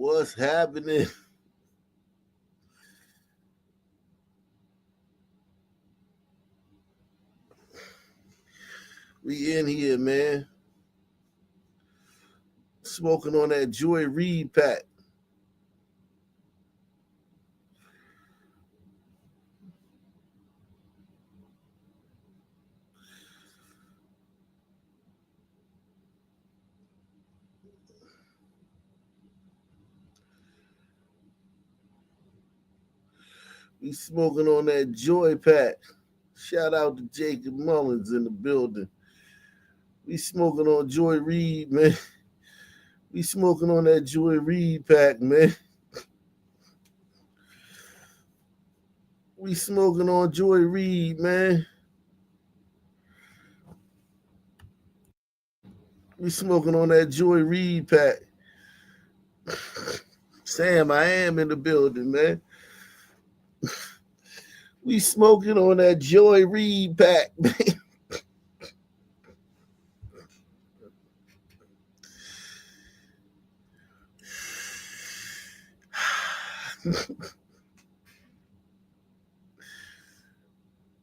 What's happening? We in here, man. Smoking on that Joy Reid pack. We smoking on that Joy pack. Shout out to Jacob Mullins in the building. We smoking on Joy Reid, man. We smoking on that Joy Reid pack, man. We smoking on Joy Reid, man. We smoking on that Joy Reid pack. Sam, I am in the building, man. We smoking on that Joy Reid pack, man.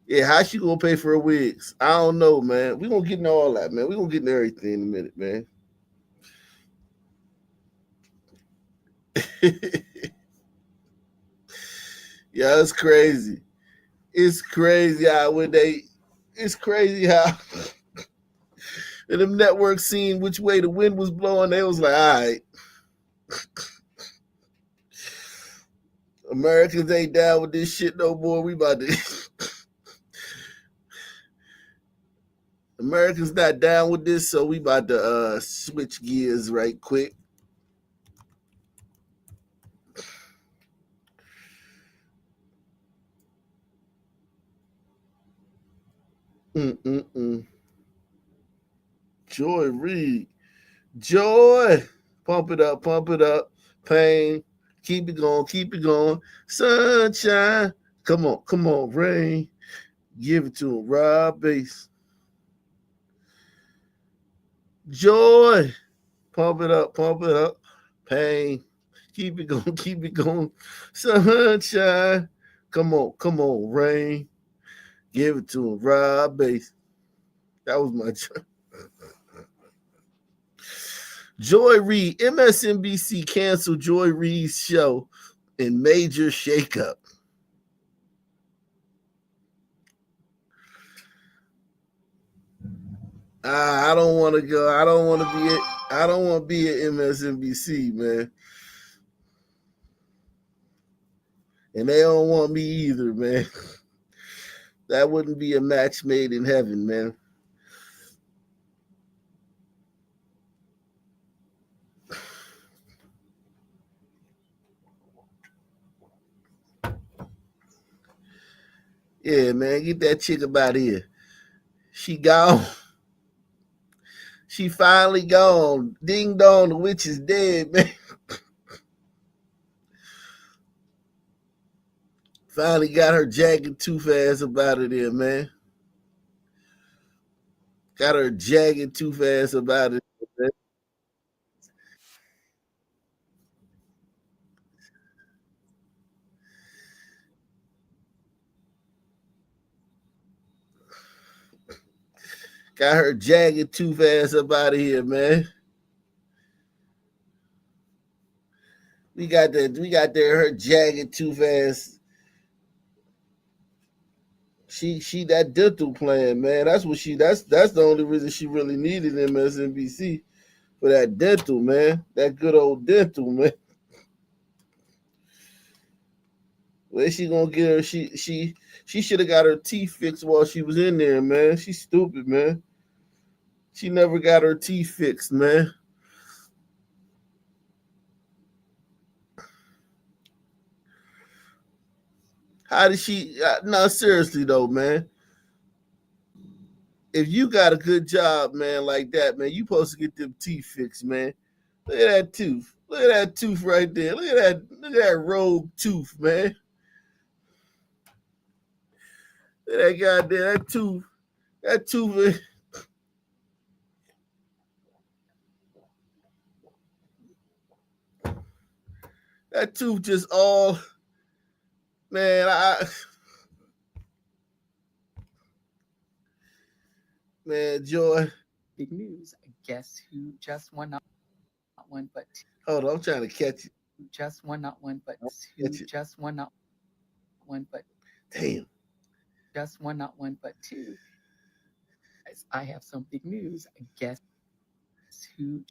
Yeah, how she gonna pay for her wigs? I don't know, man. We gonna get into all that, man. We gonna get into everything in a minute, man. Yeah, it's crazy. It's crazy how when they, it's crazy how in them networks seen which way the wind was blowing. They was like, all right, Americans ain't down with this shit no more. We about to. Americans not down with this, so we about to switch gears right quick. Mm-mm-mm. Joy Reid. Joy. Pump it up, pump it up. Pain. Keep it going, keep it going. Sunshine. Come on, rain. Give it to him. Rob Bass. Joy. Pump it up, pump it up. Pain. Keep it going, keep it going. Sunshine. Come on, rain. Give it to him. Rob Bass. That was my Joy Reid. MSNBC canceled Joy Reid's show in major shakeup. I don't want to go. I don't want to be it. I don't want to be at MSNBC, man. And they don't want me either, man. That wouldn't be a match made in heaven, man. Yeah, man, get that chick up out of here. She gone. She finally gone. Ding dong, the witch is dead, man. Finally got her jagged tooth ass up out of there, man. Got her jagged tooth ass up out of there, man. Got her jagged tooth ass up out of here, man. We got her jagged tooth ass. She that dental plan, man. That's the only reason she really needed MSNBC for that dental, man. That good old dental, man. Where she gonna get her? She should have got her teeth fixed while she was in there, man. She's stupid, man. She never got her teeth fixed, man. How did she? No, seriously though, man. If you got a good job, man, like that, man, you supposed to get them teeth fixed, man. Look at that tooth. Look at that tooth right there. Look at that. Look at that rogue tooth, man. Look at that goddamn that tooth. That tooth. That tooth just all, man. Man, Joy. Big news. Guess who just won not one but two. Hold on, I'm trying to catch it. Just one not one but Catch two. it. Just one not one but Damn. just one not one but two. Guys, I have some big news. Guess who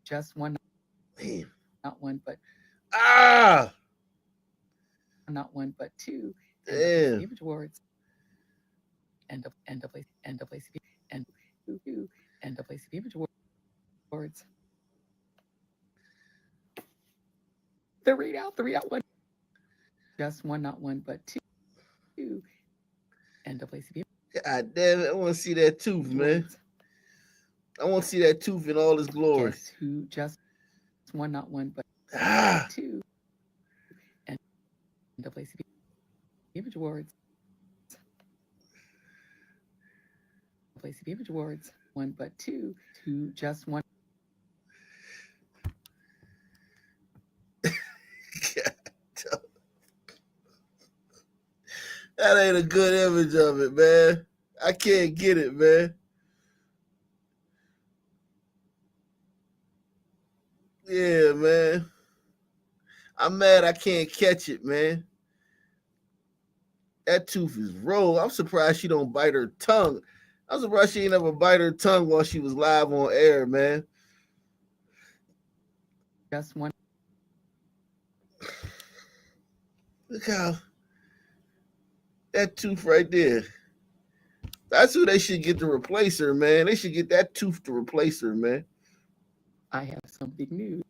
just won Damn. not one but Ah. not one but two. And the Damn. Image Awards. NAACP and who NAACP Image Awards. The readout one. Just one, not one, but two. NAACP God damn it. I want to see that tooth, man. Awards. I want to see that tooth in all its glory. Guess who just one, not one, but Ah. two. NAACP Image Awards. NAACP Image Awards. One, but two. Two, just one. That ain't a good image of it, man. I can't get it, man. Yeah, man. I'm mad I can't catch it, man. That tooth is rolled. I'm surprised she don't bite her tongue. I'm surprised she ain't ever bite her tongue while she was live on air, man. Just one. Look how that tooth right there. That's who they should get to replace her, man. They should get that tooth to replace her, man. I have some big news.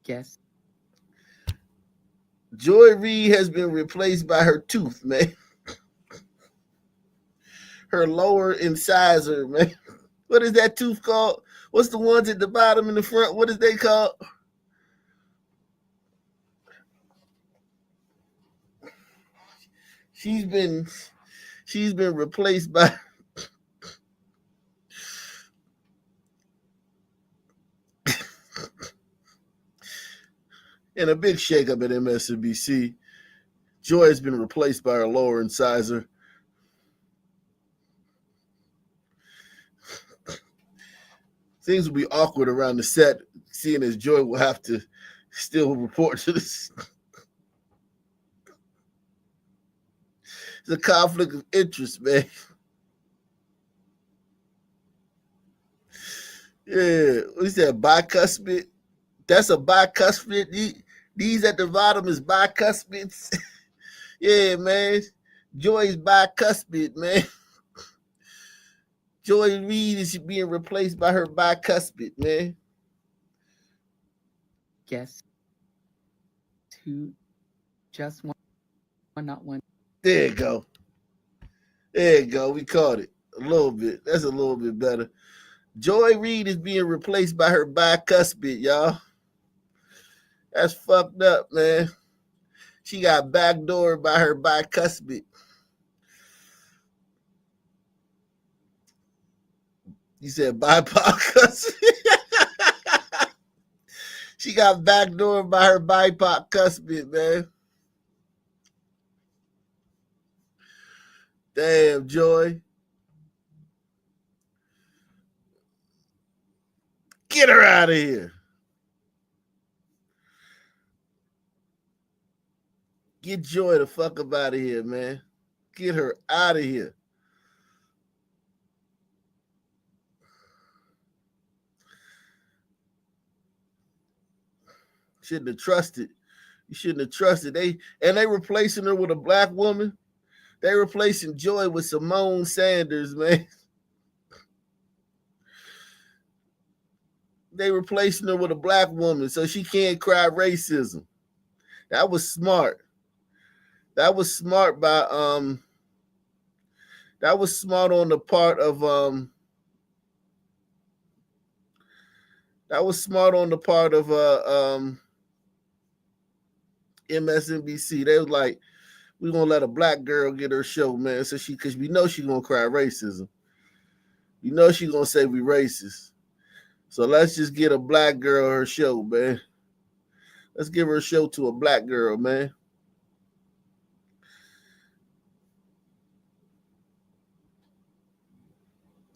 Guess Joy Reid has been replaced by her tooth, man. Her lower incisor, man. What is that tooth called? What's the ones at the bottom and the front? What is they called? She's been replaced by in a big shakeup at MSNBC. Joy has been replaced by her lower incisor. Things will be awkward around the set, seeing as Joy will have to still report to this. It's a conflict of interest, man. Yeah, what is that? Bicuspid? That's a bicuspid. These at the bottom is bicuspids. Yeah, man. Joy's bicuspid, man. Joy Reid is being replaced by her bicuspid, man. guess who just one, not one. There you go. There you go. We caught it a little bit. That's a little bit better. Joy Reid is being replaced by her bicuspid, y'all. That's fucked up, man. She got backdoored by her bicuspid. You said BIPOC. She got backdoored by her BIPOC cuspid, man. Damn, Joy. Get her out of here. Get Joy the fuck up out of here, man. Get her out of here. Shouldn't have trusted. You shouldn't have trusted. They replacing her with a black woman. They replacing Joy with Simone Sanders, man. They replacing her with a black woman so she can't cry racism. That was smart. That was smart by that was smart on the part of that was smart on the part of MSNBC. They was like, we're gonna let a black girl get her show, man. So because we know she's gonna cry racism. You know she's gonna say we racist. So let's just get a black girl her show, man. Let's give her a show to a black girl, man.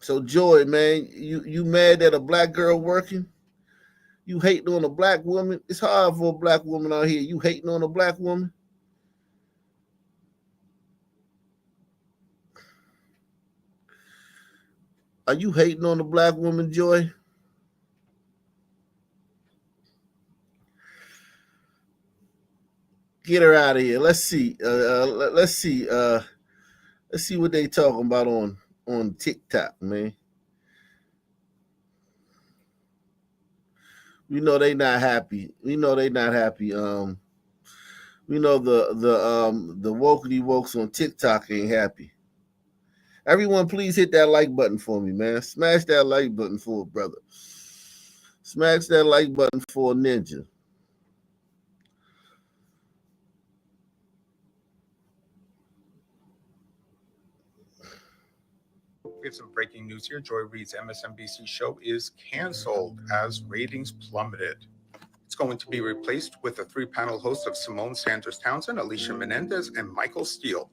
So Joy, man, you mad at a black girl working? You hating on a black woman? It's hard for a black woman out here. You hating on a black woman? Are you hating on a black woman, Joy? Get her out of here. Let's see. Let's see. Let's see what they talking about on TikTok, man. We know they not happy. We know they not happy. We know the wokey wokes on TikTok ain't happy. Everyone, please hit that like button for me, man. Smash that like button for a brother. Smash that like button for a ninja. We have some breaking news here. Joy Reid's MSNBC show is canceled as ratings plummeted. It's going to be replaced with a three-panel host of Simone Sanders Townsend, Alicia Menendez, and Michael Steele.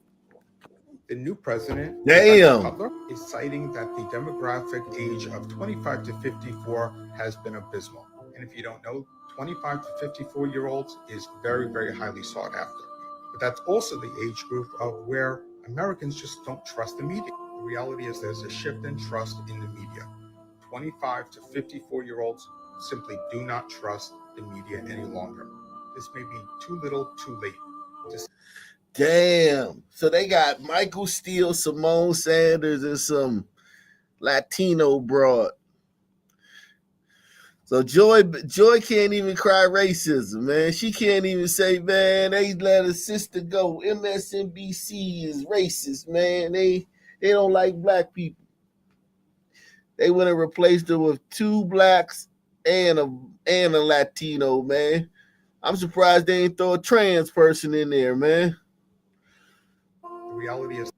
The new president, Butler, is citing that the demographic age of 25 to 54 has been abysmal. And if you don't know, 25 to 54-year-olds is very, very highly sought after. But that's also the age group of where Americans just don't trust the media. The reality is there's a shift in trust in the media. 25 to 54-year-olds simply do not trust the media any longer. This may be too little, too late. Damn. So they got Michael Steele, Simone Sanders, and some Latino broad. So Joy can't even cry racism, man. She can't even say, man, they let her sister go. MSNBC is racist, man. They don't like black people. They went and replaced her with two blacks and a Latino, man. I'm surprised they ain't throw a trans person in there, man. The reality is,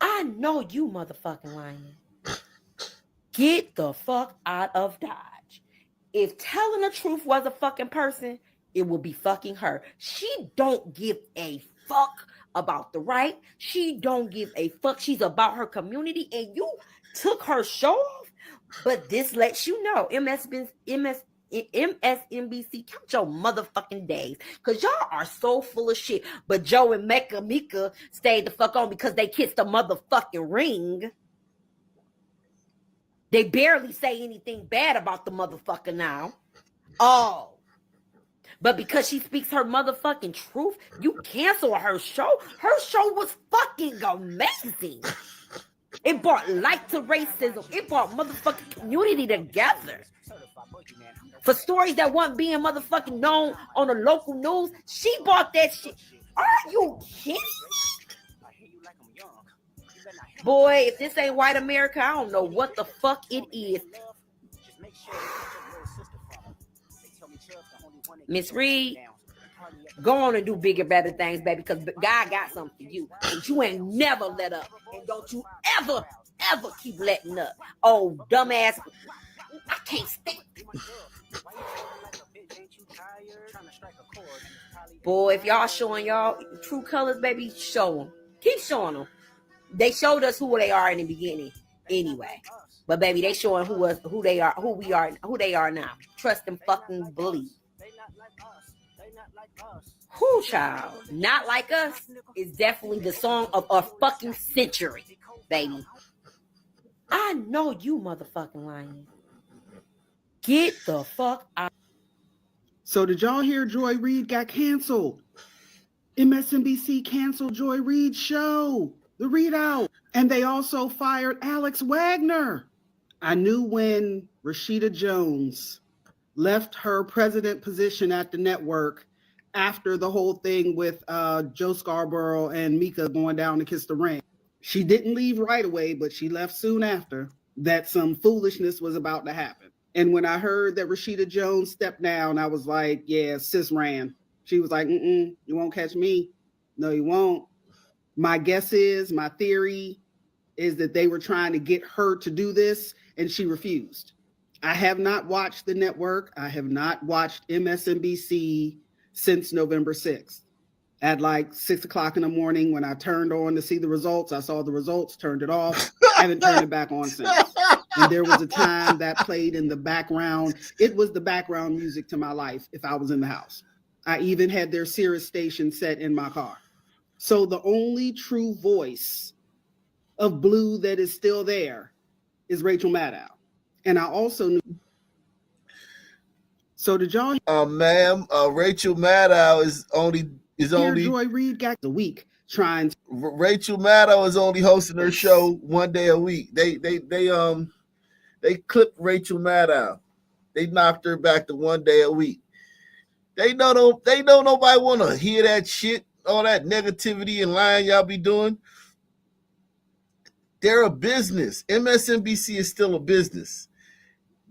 I know you motherfucking lying. Get the fuck out of Dodge. If telling the truth was a fucking person, it would be fucking her. She don't give a fuck about the right. She don't give a fuck. She's about her community, and you took her show off. But this lets you know, MSNBC, count your motherfucking days, because y'all are so full of shit. But Joe and Mika stayed the fuck on because they kissed the motherfucking ring. They barely say anything bad about the motherfucker now. Oh. But because she speaks her motherfucking truth, you cancel her show. Her show was fucking amazing. It brought light to racism. It brought motherfucking community together. For stories that weren't being motherfucking known on the local news, she brought that shit. Are you kidding me? Boy, if this ain't white America, I don't know what the fuck it is. Miss Reid, go on and do bigger, better things, baby, because God got something for you. And you ain't never let up. And don't you ever keep letting up. Oh, dumbass. I can't stand it. Boy, if y'all showing y'all true colors, baby, show them. Keep showing them. They showed us who they are in the beginning anyway. But baby, they showing who they are, who they are now. Trust and fucking believe. Who, child? Not Like Us is definitely the song of a fucking century, baby. I know you motherfucking lying. Get the fuck out. So did y'all hear Joy Reid got canceled? MSNBC canceled Joy Reid's show, The Readout. And they also fired Alex Wagner. I knew when Rashida Jones left her president position at the network after the whole thing with Joe Scarborough and Mika going down to kiss the ring. She didn't leave right away, but she left soon after, that some foolishness was about to happen. And when I heard that Rashida Jones stepped down, I was like, yeah, sis ran. She was like, you won't catch me. No, you won't. My theory is that they were trying to get her to do this, and she refused. I have not watched the network. I have not watched MSNBC since November 6th. At like 6 o'clock in the morning, when I turned on to see the results, I saw the results, turned it off, haven't turned it back on since. And there was a time that played in the background. It was the background music to my life if I was in the house. I even had their Sirius station set in my car. So the only true voice of blue that is still there is Rachel Maddow. And I also knew. So did y'all Ma'am, Rachel Maddow is only Joy Reid got the week trying to. Rachel Maddow is only hosting her show one day a week. They clipped Rachel Maddow. They knocked her back to one day a week. They know nobody want to hear that shit, all that negativity and lying y'all be doing. They're a business. MSNBC is still a business.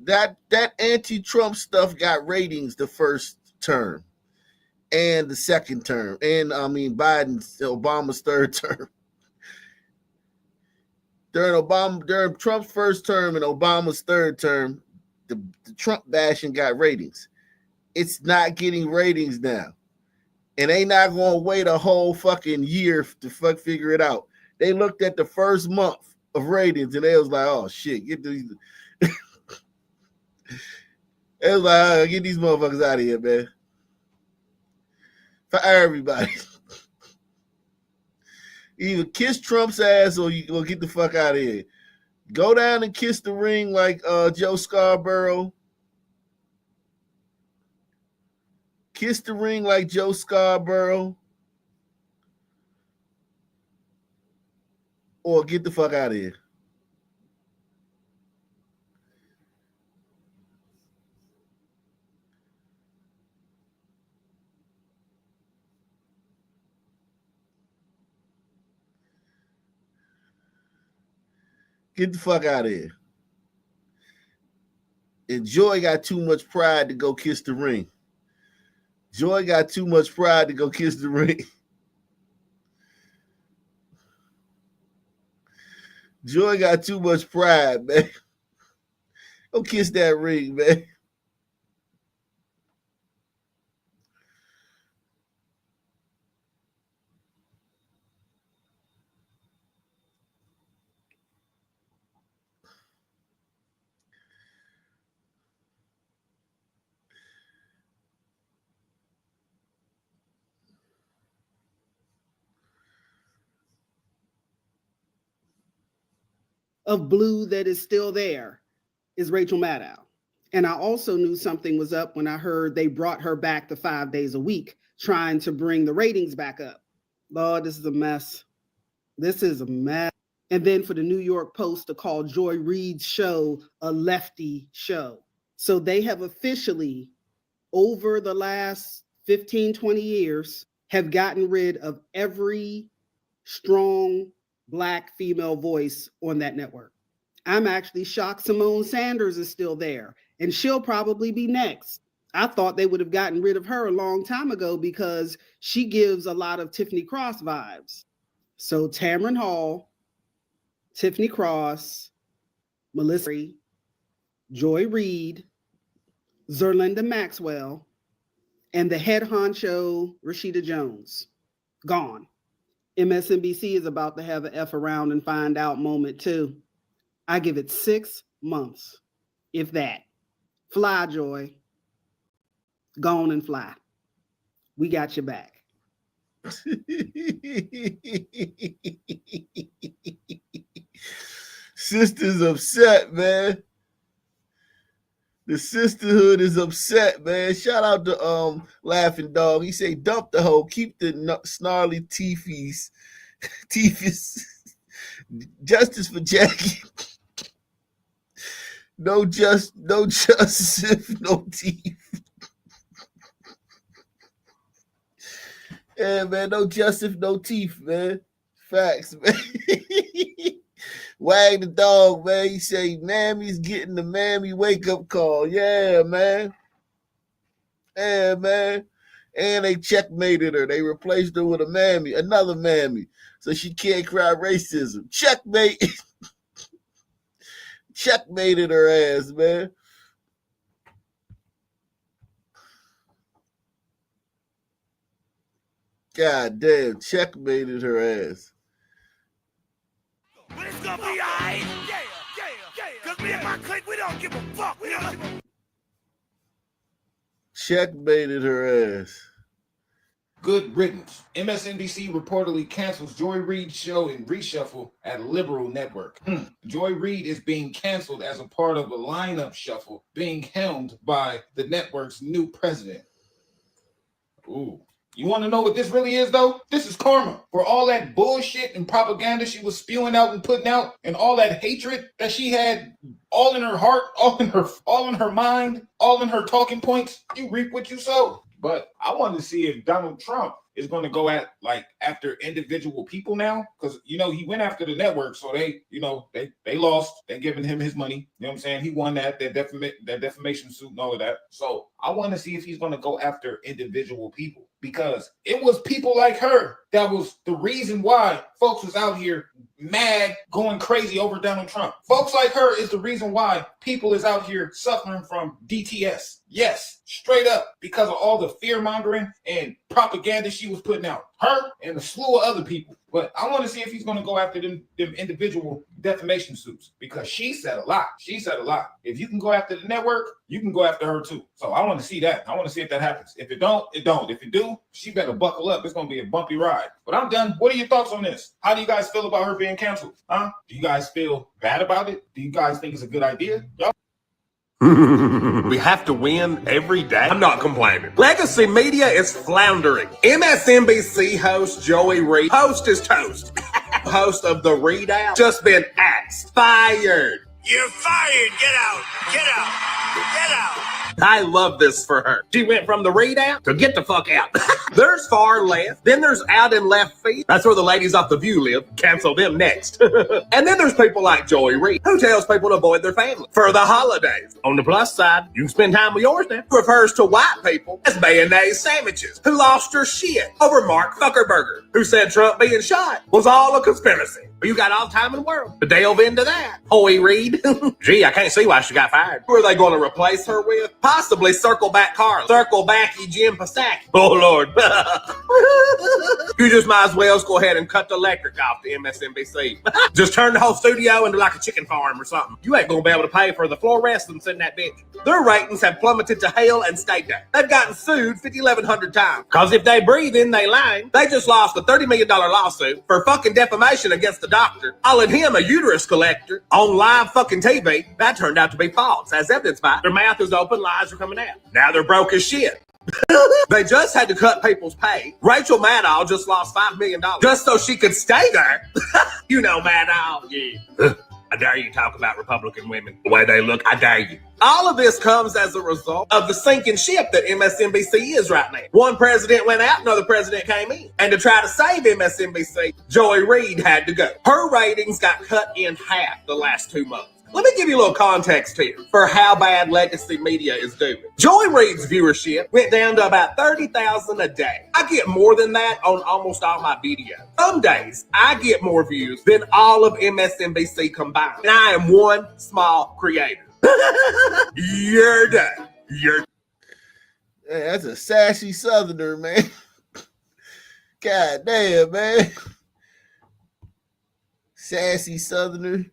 That anti-Trump stuff got ratings the first term and the second term, and Obama's third term. During Trump's first term and Obama's third term, the Trump bashing got ratings. It's not getting ratings now, and they not going to wait a whole fucking year to figure it out. They looked at the first month of ratings and they was like, "Oh shit, get these." It was like, get these motherfuckers out of here, man. For everybody. Either kiss Trump's ass or get the fuck out of here. Go down and kiss the ring like Joe Scarborough. Kiss the ring like Joe Scarborough. Or get the fuck out of here. Get the fuck out of here. And Joy got too much pride to go kiss the ring. Joy got too much pride to go kiss the ring. Joy got too much pride, man. Go kiss that ring, man. Of blue that is still there is Rachel Maddow. And I also knew something was up when I heard they brought her back to 5 days a week, trying to bring the ratings back up. Lord, this is a mess. This is a mess. And then for the New York Post to call Joy Reid's show a lefty show. So they have officially, over the last 15, 20 years, have gotten rid of every strong Black female voice on that network. I'm actually shocked Simone Sanders is still there, and she'll probably be next. I thought they would have gotten rid of her a long time ago because she gives a lot of Tiffany Cross vibes. So Tamron Hall, Tiffany Cross, Melissa, Joy Reid, Zerlinda Maxwell, and the head honcho, Rashida Jones, gone. MSNBC is about to have an F around and find out moment too. I give it 6 months, if that. Fly, Joy. Go on and fly. We got your back. Sister's upset, man. The sisterhood is upset, man. Shout out to Laughing Dog. He say, dump the hoe, keep the snarly teethies. Justice for Jackie. No justice if no teeth. Yeah, man, no justice, no teeth, man. Facts, man. Wag the dog, man. He say, Mammy's getting the Mammy wake-up call. Yeah, man. Yeah, man. And they checkmated her. They replaced her with another Mammy. So she can't cry racism. Checkmate. Checkmated her ass, man. God damn, checkmated her ass. But it's gonna be alright. Cause me and my clique, we don't give a fuck. We don't give a Checkmated her ass. Good riddance. MSNBC reportedly cancels Joy Reid's show in reshuffle at Liberal Network. Joy Reid is being canceled as a part of a lineup shuffle being helmed by the network's new president. Ooh. You want to know what this really is, though? This is karma for all that bullshit and propaganda she was spewing out and putting out, and all that hatred that she had, all in her heart, all in her mind, all in her talking points. You reap what you sow. But I wanted to see if Donald Trump is going to go after individual people now, because he went after the network, so they lost. They're giving him his money. You know what I'm saying? He won that defamation suit and all of that. So I want to see if he's going to go after individual people, because it was people like her that was the reason why folks was out here mad, going crazy over Donald Trump. Folks like her is the reason why people is out here suffering from DTS. Yes, straight up, because of all the fear mongering and propaganda she was putting out. Her and a slew of other people. But I want to see if he's going to go after them individual defamation suits, because she said a lot. She said a lot. If you can go after the network, you can go after her too. So I want to see that. I want to see if that happens. If it don't, it don't. If it do, she better buckle up. It's going to be a bumpy ride. But I'm done. What are your thoughts on this? How do you guys feel about her being canceled? Huh? Do you guys feel bad about it? Do you guys think it's a good idea? Y'all? We have to win every day. I'm not complaining. Legacy media is floundering. MSNBC host Joey Reid, host is toast. Host of the Reid Out, just been axed, fired. You're fired. Get out. Get out. Get out. I love this for her. She went from the Reid Out to get the fuck out. There's far left. Then there's out in left field. That's where the ladies off The View live. Cancel them next. And then there's people like Joey Reid, who tells people to avoid their family for the holidays. On the plus side, you can spend time with yours now. Refers to white people as mayonnaise sandwiches, who lost her shit over Mark Zuckerberg, who said Trump being shot was all a conspiracy. But you got all time in the world to delve into that. Hoy Reid. Gee, I can't see why she got fired. Who are they going to replace her with? Possibly Circle Back Carl. Circle Backy Jim Pasaki. Oh, Lord. You just might as well go ahead and cut the electric off to MSNBC. Just turn the whole studio into like a chicken farm or something. You ain't going to be able to pay for the floor residents in that bitch. Their ratings have plummeted to hell and stayed there. They've gotten sued 5,100 times. Because if they breathe in, they lying. They just lost a $30 million lawsuit for fucking defamation against the doctor, calling him a uterus collector on live fucking TV. That turned out to be false, as evidenced by their mouth is open, lies are coming out. Now they're broke as shit. They just had to cut people's pay. Rachel Maddow just lost $5 million just so she could stay there. You know Maddow. Yeah. I dare you talk about Republican women the way they look. I dare you. All of this comes as a result of the sinking ship that MSNBC is right now. One president went out, another president came in. And to try to save MSNBC, Joy Reid had to go. Her ratings got cut in half the last 2 months. Let me give you a little context here for how bad legacy media is doing. Joy Reid's viewership went down to about 30,000 a day. I get more than that on almost all my videos. Some days, I get more views than all of MSNBC combined. And I am one small creator. You're done. You're done. Hey, that's a sassy Southerner, man. God damn, man. Sassy Southerner.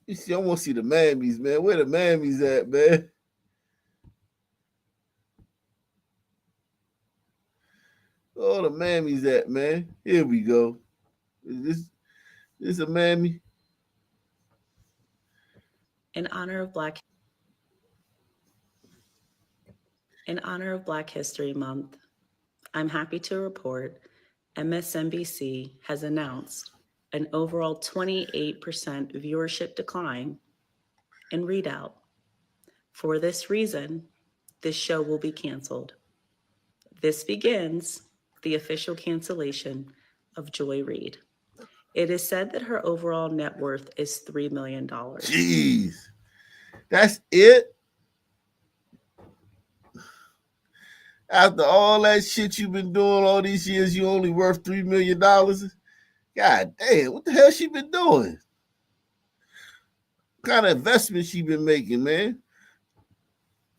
You see, I want to see the mammies, man. Where the mammies at, man? Oh, the mammies at, man. Here we go. Is this a mammy? In honor of Black History Month, I'm happy to report MSNBC has announced an overall 28% viewership decline in Reid Out. For this reason, this show will be canceled. This begins the official cancellation of Joy Reid. It is said that her overall net worth is $3 million. Jeez. That's it? After all that shit you've been doing all these years, you only worth $3 million? God damn, what the hell she been doing? What kind of investment she been making, man?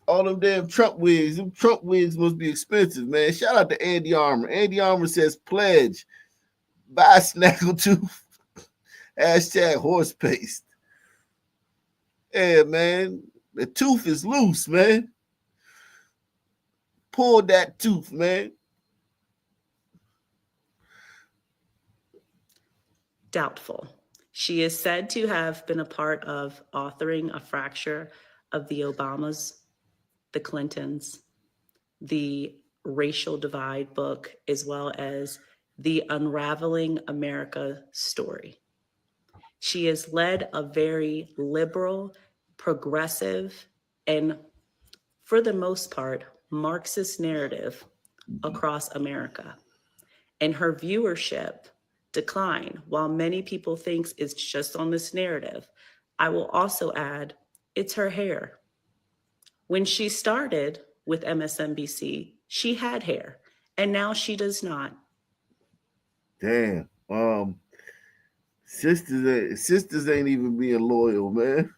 All them damn Trump wigs. Them Trump wigs must be expensive, man. Shout out to Andy Armour. Andy Armour says pledge. Buy Snaggletooth. Hashtag horse paste. Yeah, man. The tooth is loose, man. Pull that tooth, man. Doubtful. She is said to have been a part of authoring A Fracture of the Obamas, the Clintons, the Racial Divide book, as well as the Unraveling America story. She has led a very liberal, progressive, and for the most part, Marxist narrative across America. And her viewership decline, while many people think it's just on this narrative, I will also add, it's her hair. When she started with MSNBC, she had hair, and now she does not. Damn. Sisters ain't even being loyal, man.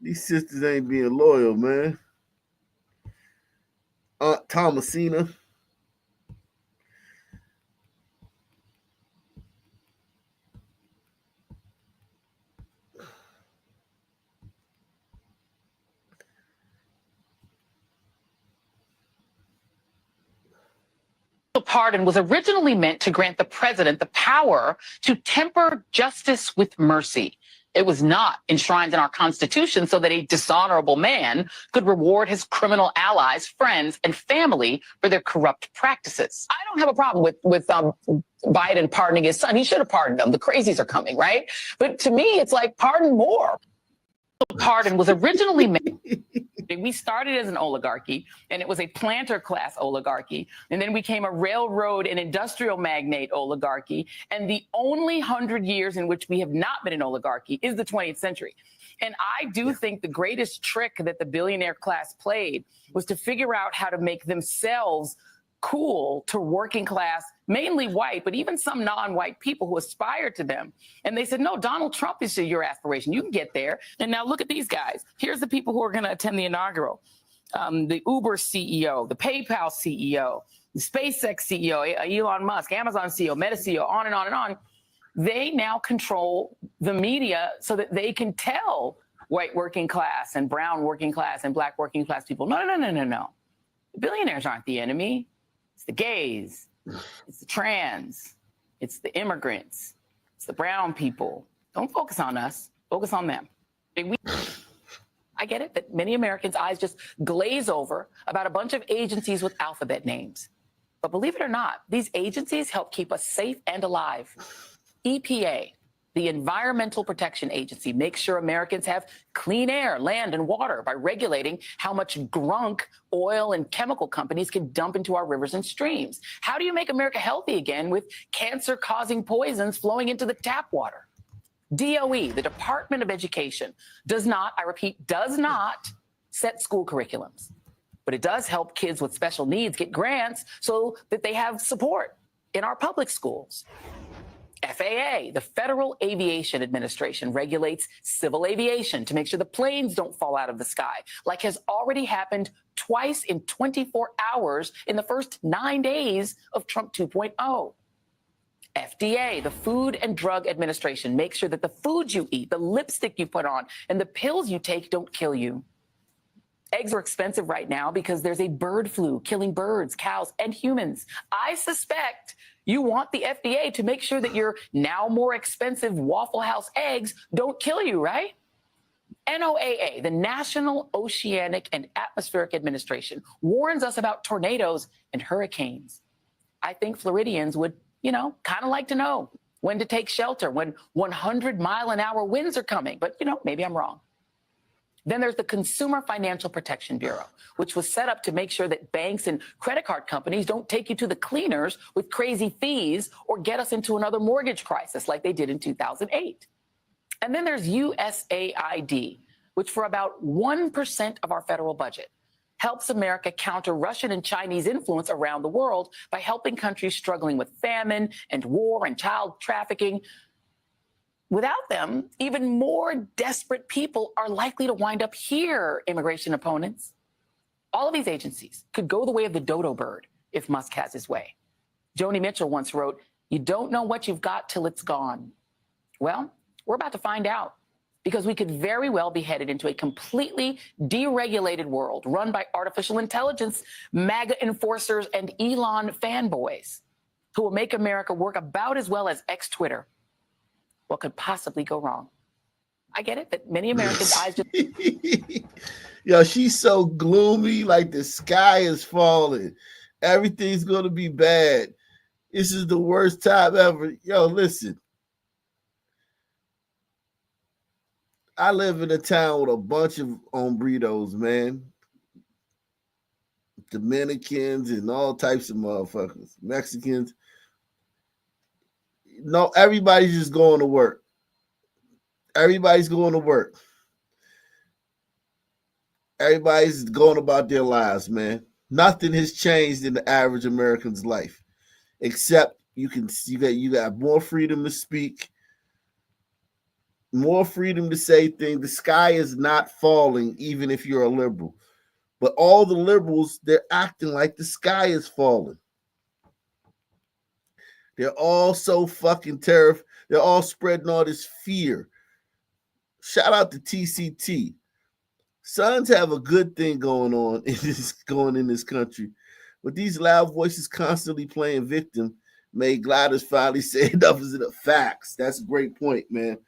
These sisters ain't being loyal, man. Aunt Thomasina. Pardon was originally meant to grant the president the power to temper justice with mercy. It was not enshrined in our Constitution so that a dishonorable man could reward his criminal allies, friends, and family for their corrupt practices. I don't have a problem with Biden pardoning his son. He should have pardoned them. The crazies are coming, right? But to me, it's like pardon more. Pardon was originally meant. We started as an oligarchy, and it was a planter class oligarchy. And then we became a railroad and industrial magnate oligarchy. And the only 100 years in which we have not been an oligarchy is the 20th century. And I do think the greatest trick that the billionaire class played was to figure out how to make themselves cool to working class, mainly white, but even some non-white people who aspired to them. And they said, no, Donald Trump is your aspiration. You can get there. And now look at these guys. Here's the people who are going to attend the inaugural. The Uber CEO, the PayPal CEO, the SpaceX CEO, Elon Musk, Amazon CEO, Meta CEO, on and on and on. They now control the media so that they can tell white working class and brown working class and black working class people, no. The billionaires aren't the enemy. It's the gays, it's the trans, it's the immigrants, it's the brown people. Don't focus on us, focus on them. I get it that many Americans' eyes just glaze over about a bunch of agencies with alphabet names. But believe it or not, these agencies help keep us safe and alive. EPA, the Environmental Protection Agency, makes sure Americans have clean air, land, and water by regulating how much grunk oil and chemical companies can dump into our rivers and streams. How do you make America healthy again with cancer-causing poisons flowing into the tap water? DOE, the Department of Education, does not, I repeat, does not set school curriculums. But it does help kids with special needs get grants so that they have support in our public schools. FAA, the Federal Aviation Administration, regulates civil aviation to make sure the planes don't fall out of the sky, like has already happened twice in 24 hours in the first 9 days of Trump 2.0. FDA, the Food and Drug Administration, makes sure that the food you eat, the lipstick you put on, and the pills you take don't kill you. Eggs are expensive right now because there's a bird flu killing birds, cows, and humans. I suspect you want the FDA to make sure that your now more expensive Waffle House eggs don't kill you, right? NOAA, the National Oceanic and Atmospheric Administration, warns us about tornadoes and hurricanes. I think Floridians would, kind of like to know when to take shelter, when 100-mile-an-hour winds are coming. But, maybe I'm wrong. Then there's the Consumer Financial Protection Bureau, which was set up to make sure that banks and credit card companies don't take you to the cleaners with crazy fees or get us into another mortgage crisis like they did in 2008. And then there's USAID, which for about 1% of our federal budget helps America counter Russian and Chinese influence around the world by helping countries struggling with famine and war and child trafficking. Without them, even more desperate people are likely to wind up here, immigration opponents. All of these agencies could go the way of the dodo bird if Musk has his way. Joni Mitchell once wrote, "You don't know what you've got till it's gone." Well, we're about to find out, because we could very well be headed into a completely deregulated world run by artificial intelligence, MAGA enforcers, and Elon fanboys who will make America work about as well as ex-Twitter. What could possibly go wrong? I get it that many Americans' eyes just... Yo, she's so gloomy, like the sky is falling. Everything's going to be bad. This is the worst time ever. Yo, listen. I live in a town with a bunch of hombredos, man. Dominicans and all types of motherfuckers. Mexicans. No, everybody's just going to work. Everybody's going to work. Everybody's going about their lives, man. Nothing has changed in the average American's life, except you got more freedom to speak, more freedom to say things. The sky is not falling, even if you're a liberal. But all the liberals, they're acting like the sky is falling. They're all so fucking terrified. They're all spreading all this fear. Shout out to TCT. Sons have a good thing going on in this country. But these loud voices constantly playing victim made gliders finally say enough is the facts. That's a great point, man.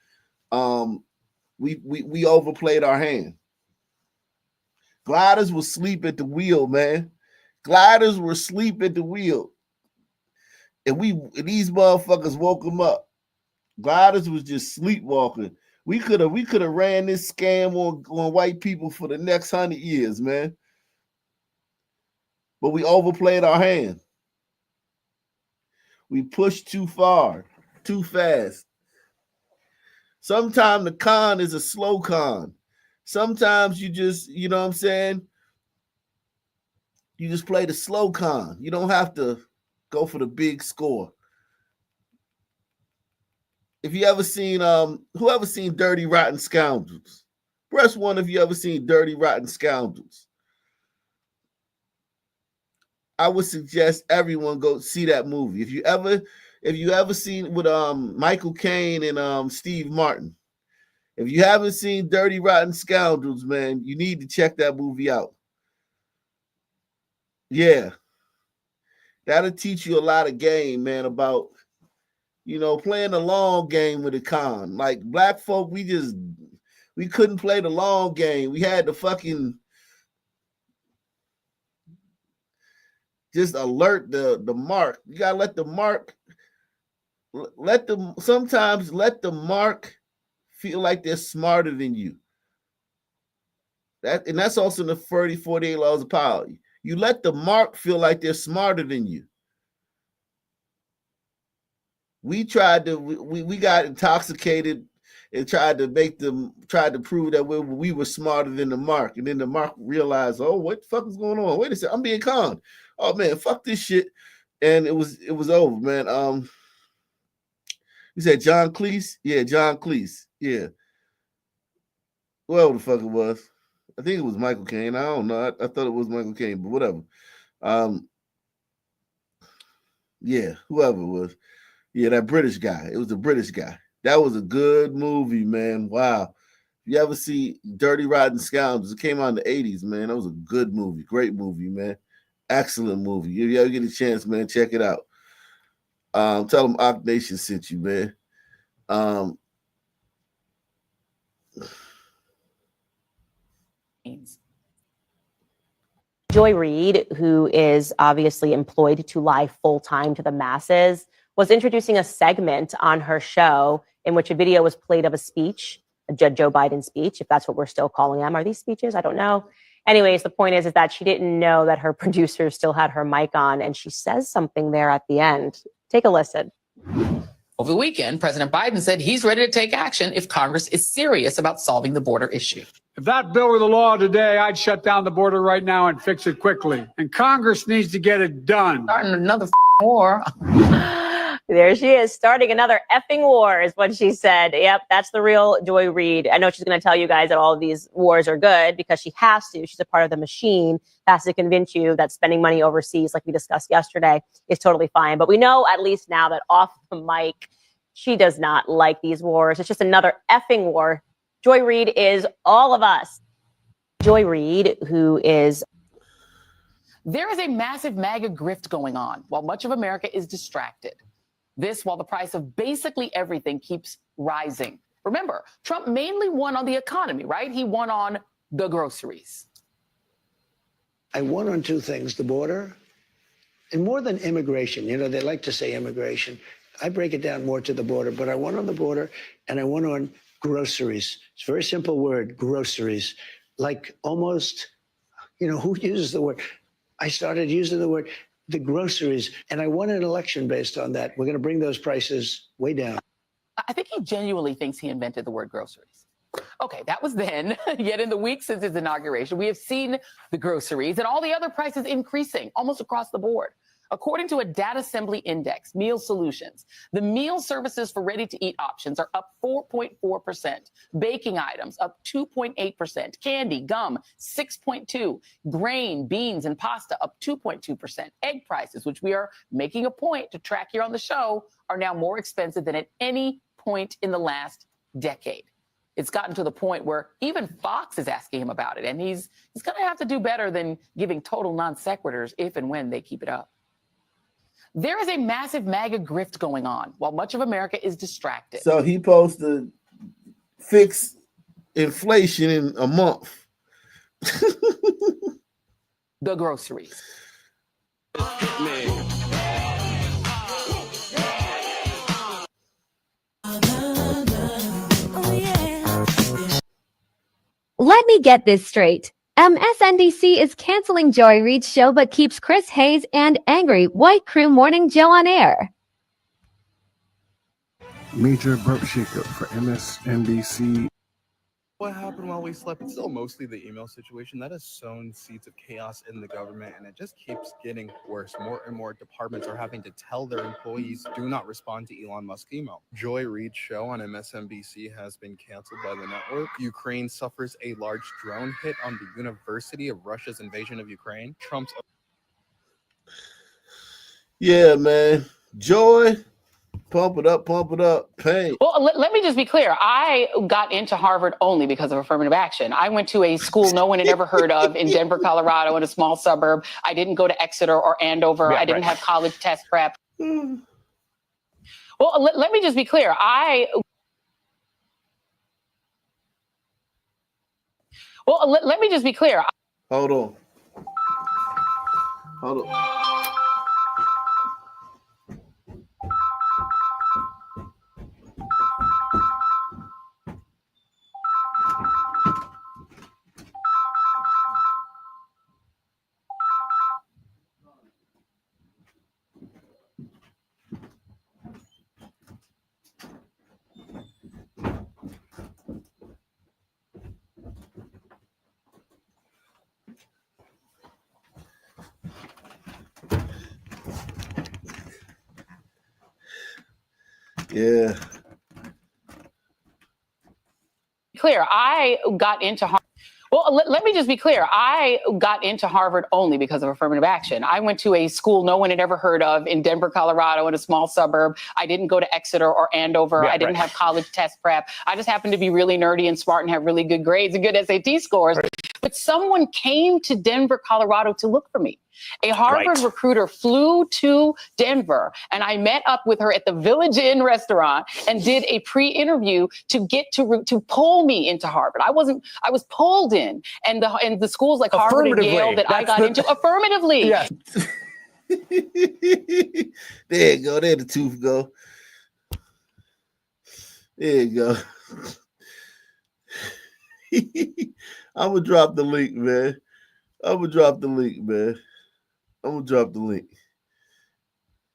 We overplayed our hand. Gliders will sleep at the wheel, man. Gliders were asleep at the wheel. And these motherfuckers woke them up. Gliders was just sleepwalking. We could have ran this scam on white people for the next 100 years, man. But we overplayed our hand. We pushed too far, too fast. Sometimes the con is a slow con. Sometimes you just, you know what I'm saying? You just play the slow con. You don't have to go for the big score. If you ever seen, whoever seen Dirty Rotten Scoundrels? Press 1 if you ever seen Dirty Rotten Scoundrels. I would suggest everyone go see that movie. If you ever seen with Michael Caine and Steve Martin. If you haven't seen Dirty Rotten Scoundrels, man, you need to check that movie out. Yeah. That'll teach you a lot of game, man, about, you know, playing the long game with a con. Like black folk, we couldn't play the long game. We had to fucking just alert the mark. You gotta let the mark sometimes let the mark feel like they're smarter than you. That's also in the 48 laws of power. You let the mark feel like they're smarter than you. We got intoxicated and tried to prove that we were smarter than the mark. And then the mark realized, oh, what the fuck is going on? Wait a second, I'm being conned. Oh man, fuck this shit. And it was over, man. You said John Cleese? Yeah, John Cleese. Yeah. Whoever the fuck it was. I think it was Michael Caine. I don't know. I thought it was Michael Caine, but whatever. Yeah, whoever it was. Yeah, that British guy. It was the British guy. That was a good movie, man. Wow. If you ever see Dirty Rotten Scoundrels, it came out in the 80s, man. That was a good movie. Great movie, man. Excellent movie. If you ever get a chance, man, check it out. Tell them Ock Nation sent you, man. Joy Reid, who is obviously employed to lie full-time to the masses, was introducing a segment on her show in which a video was played of a speech, a Joe Biden speech, if that's what we're still calling them. Are these speeches? I don't know. Anyways, the point is that she didn't know that her producer still had her mic on, and she says something there at the end. Take a listen. Over the weekend, President Biden said he's ready to take action if Congress is serious about solving the border issue. If that bill were the law today, I'd shut down the border right now and fix it quickly. And Congress needs to get it done. Starting another war. There she is, starting another effing war, is what she said. Yep, that's the real Joy Reid. I know she's going to tell you guys that all of these wars are good because she has to. She's a part of the machine. Has to convince you that spending money overseas, like we discussed yesterday, is totally fine. But we know at least now that off the mic, she does not like these wars. It's just another effing war. Joy Reid is all of us. Joy Reid, who is... There is a massive MAGA grift going on while much of America is distracted. This while the price of basically everything keeps rising. Remember, Trump mainly won on the economy, right? He won on the groceries. I won on two things, the border and more than immigration. You know, they like to say immigration. I break it down more to the border, but I won on the border and I won on groceries. It's a very simple word, groceries. Like almost, you know, who uses the word? I started using the word, the groceries, and I won an election based on that. We're going to bring those prices way down. I think he genuinely thinks he invented the word groceries. Okay, that was then. Yet in the week since his inauguration, we have seen the groceries and all the other prices increasing almost across the board. According to a data assembly index, Meal Solutions, the meal services for ready-to-eat options are up 4.4%, baking items up 2.8%, candy, gum 6.2%, grain, beans, and pasta up 2.2%. Egg prices, which we are making a point to track here on the show, are now more expensive than at any point in the last decade. It's gotten to the point where even Fox is asking him about it, and he's going to have to do better than giving total non sequiturs if and when they keep it up. There is a massive MAGA grift going on while much of America is distracted. So he supposed to fix inflation in a month. The groceries. Let me get this straight. MSNBC is canceling Joy Reid's show but keeps Chris Hayes and Angry White Crew Morning Joe on air. Major abrupt shakeup for MSNBC. What happened while we slept? It's still mostly the email situation that has sown seeds of chaos in the government, and it just keeps getting worse. More and more departments are having to tell their employees, do not respond to Elon Musk's email. Joy Reid's show on MSNBC has been canceled by the network. Ukraine suffers a large drone hit on the University of Russia's invasion of Ukraine. Trump's... Yeah, man. Joy. Pump it up, pain. Well, let me just be clear. I got into Harvard only because of affirmative action. I went to a school no one had ever heard of in Denver, Colorado, in a small suburb. I didn't go to Exeter or Andover. I didn't have college test prep. Well, let me just be clear. Let me just be clear. Hold on. Yeah. Clear. I got into Harvard. Well, let me just be clear. I got into Harvard only because of affirmative action. I went to a school no one had ever heard of in Denver, Colorado, in a small suburb. I didn't go to Exeter or Andover. I didn't have college test prep. I just happened to be really nerdy and smart and have really good grades and good SAT scores. But someone came to Denver, Colorado to look for me. A Harvard recruiter flew to Denver, and I met up with her at the Village Inn restaurant and did a pre-interview to get to pull me into Harvard. I was pulled in, and the schools like Harvard and Yale that I got into affirmatively. Yes. There you go. There the tooth go. There you go. I'm gonna drop the link, man. I'm gonna drop the link.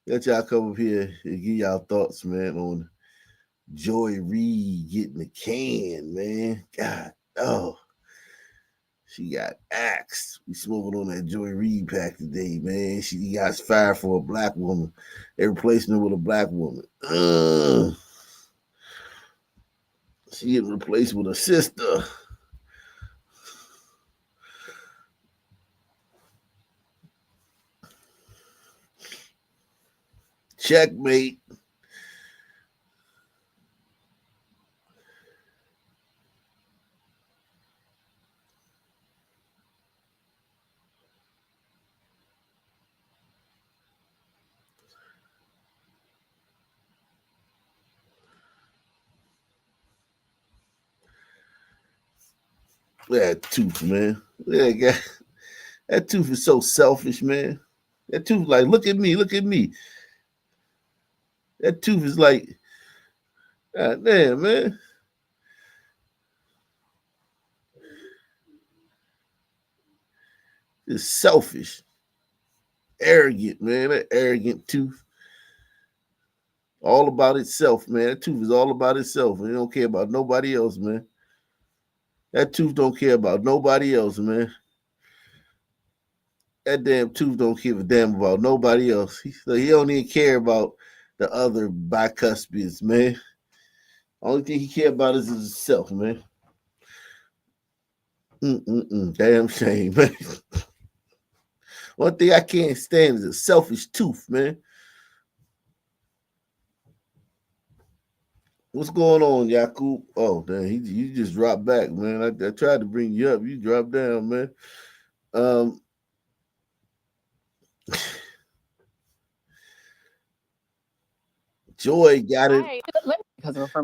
Let y'all come up here and give y'all thoughts, man, on Joy Reid getting the can, man. God, oh. She got axed. We smoking on that Joy Reid pack today, man. She got fired for a black woman. They replacing her with a black woman. She getting replaced with a sister. Checkmate. That tooth, man. That tooth is so selfish, man. That tooth, like, look at me, look at me. That tooth is like, God damn, man. It's selfish. Arrogant, man. That arrogant tooth. All about itself, man. That tooth is all about itself. And it don't care about nobody else, man. That tooth don't care about nobody else, man. That damn tooth don't give a damn about nobody else. He don't even care about the other bicuspids, man. Only thing he care about is himself, man. Damn shame, man. One thing I can't stand is a selfish tooth, man. What's going on, Yakub? Oh, damn, you just dropped back, man. I tried to bring you up. You dropped down, man. Joy got it.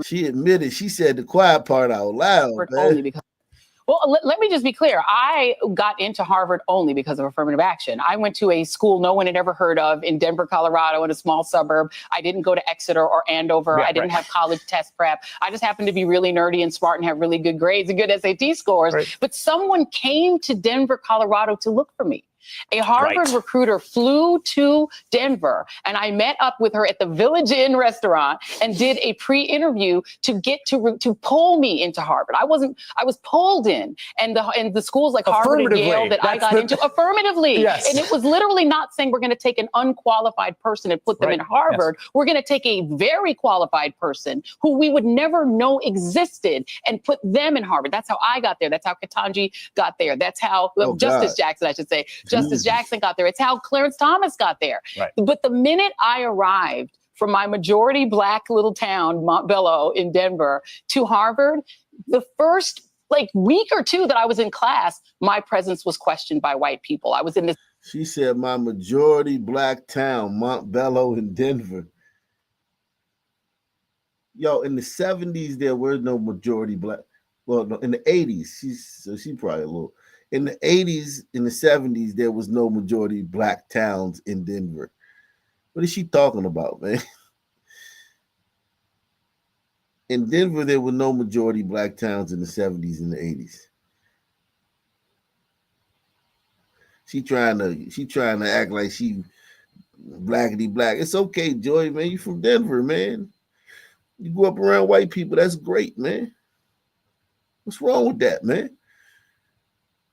She admitted. She said the quiet part out loud, man. Only because. Well, let me just be clear. I got into Harvard only because of affirmative action. I went to a school no one had ever heard of in Denver, Colorado, in a small suburb. I didn't go to Exeter or Andover. Yeah, I didn't have college test prep. I just happened to be really nerdy and smart and have really good grades and good SAT scores. Right. But someone came to Denver, Colorado to look for me. A Harvard recruiter flew to Denver, and I met up with her at the Village Inn restaurant and did a pre-interview to get to pull me into Harvard. I was pulled in, and the schools like Harvard and Yale that I got into affirmatively. Yes. And it was literally not saying we're going to take an unqualified person and put them in Harvard. Yes. We're going to take a very qualified person who we would never know existed and put them in Harvard. That's how I got there. That's how Ketanji got there. That's how Justice Jackson, I should say. Justice Jackson got there. It's how Clarence Thomas got there. Right. But the minute I arrived from my majority black little town, Montbello in Denver, to Harvard, the first week or two that I was in class, my presence was questioned by white people. I was in this. She said my majority black town, Montbello in Denver. Yo, in the 70s, there were no majority black. Well, no, in the 80s, she probably a little. In the 80s, in the 70s, there was no majority black towns in Denver. What is she talking about, man? In Denver, there were no majority black towns in the 70s and the 80s. She trying to act like she blackity black. It's okay, Joy, man. You from Denver, man. You grew up around white people. That's great, man. What's wrong with that, man?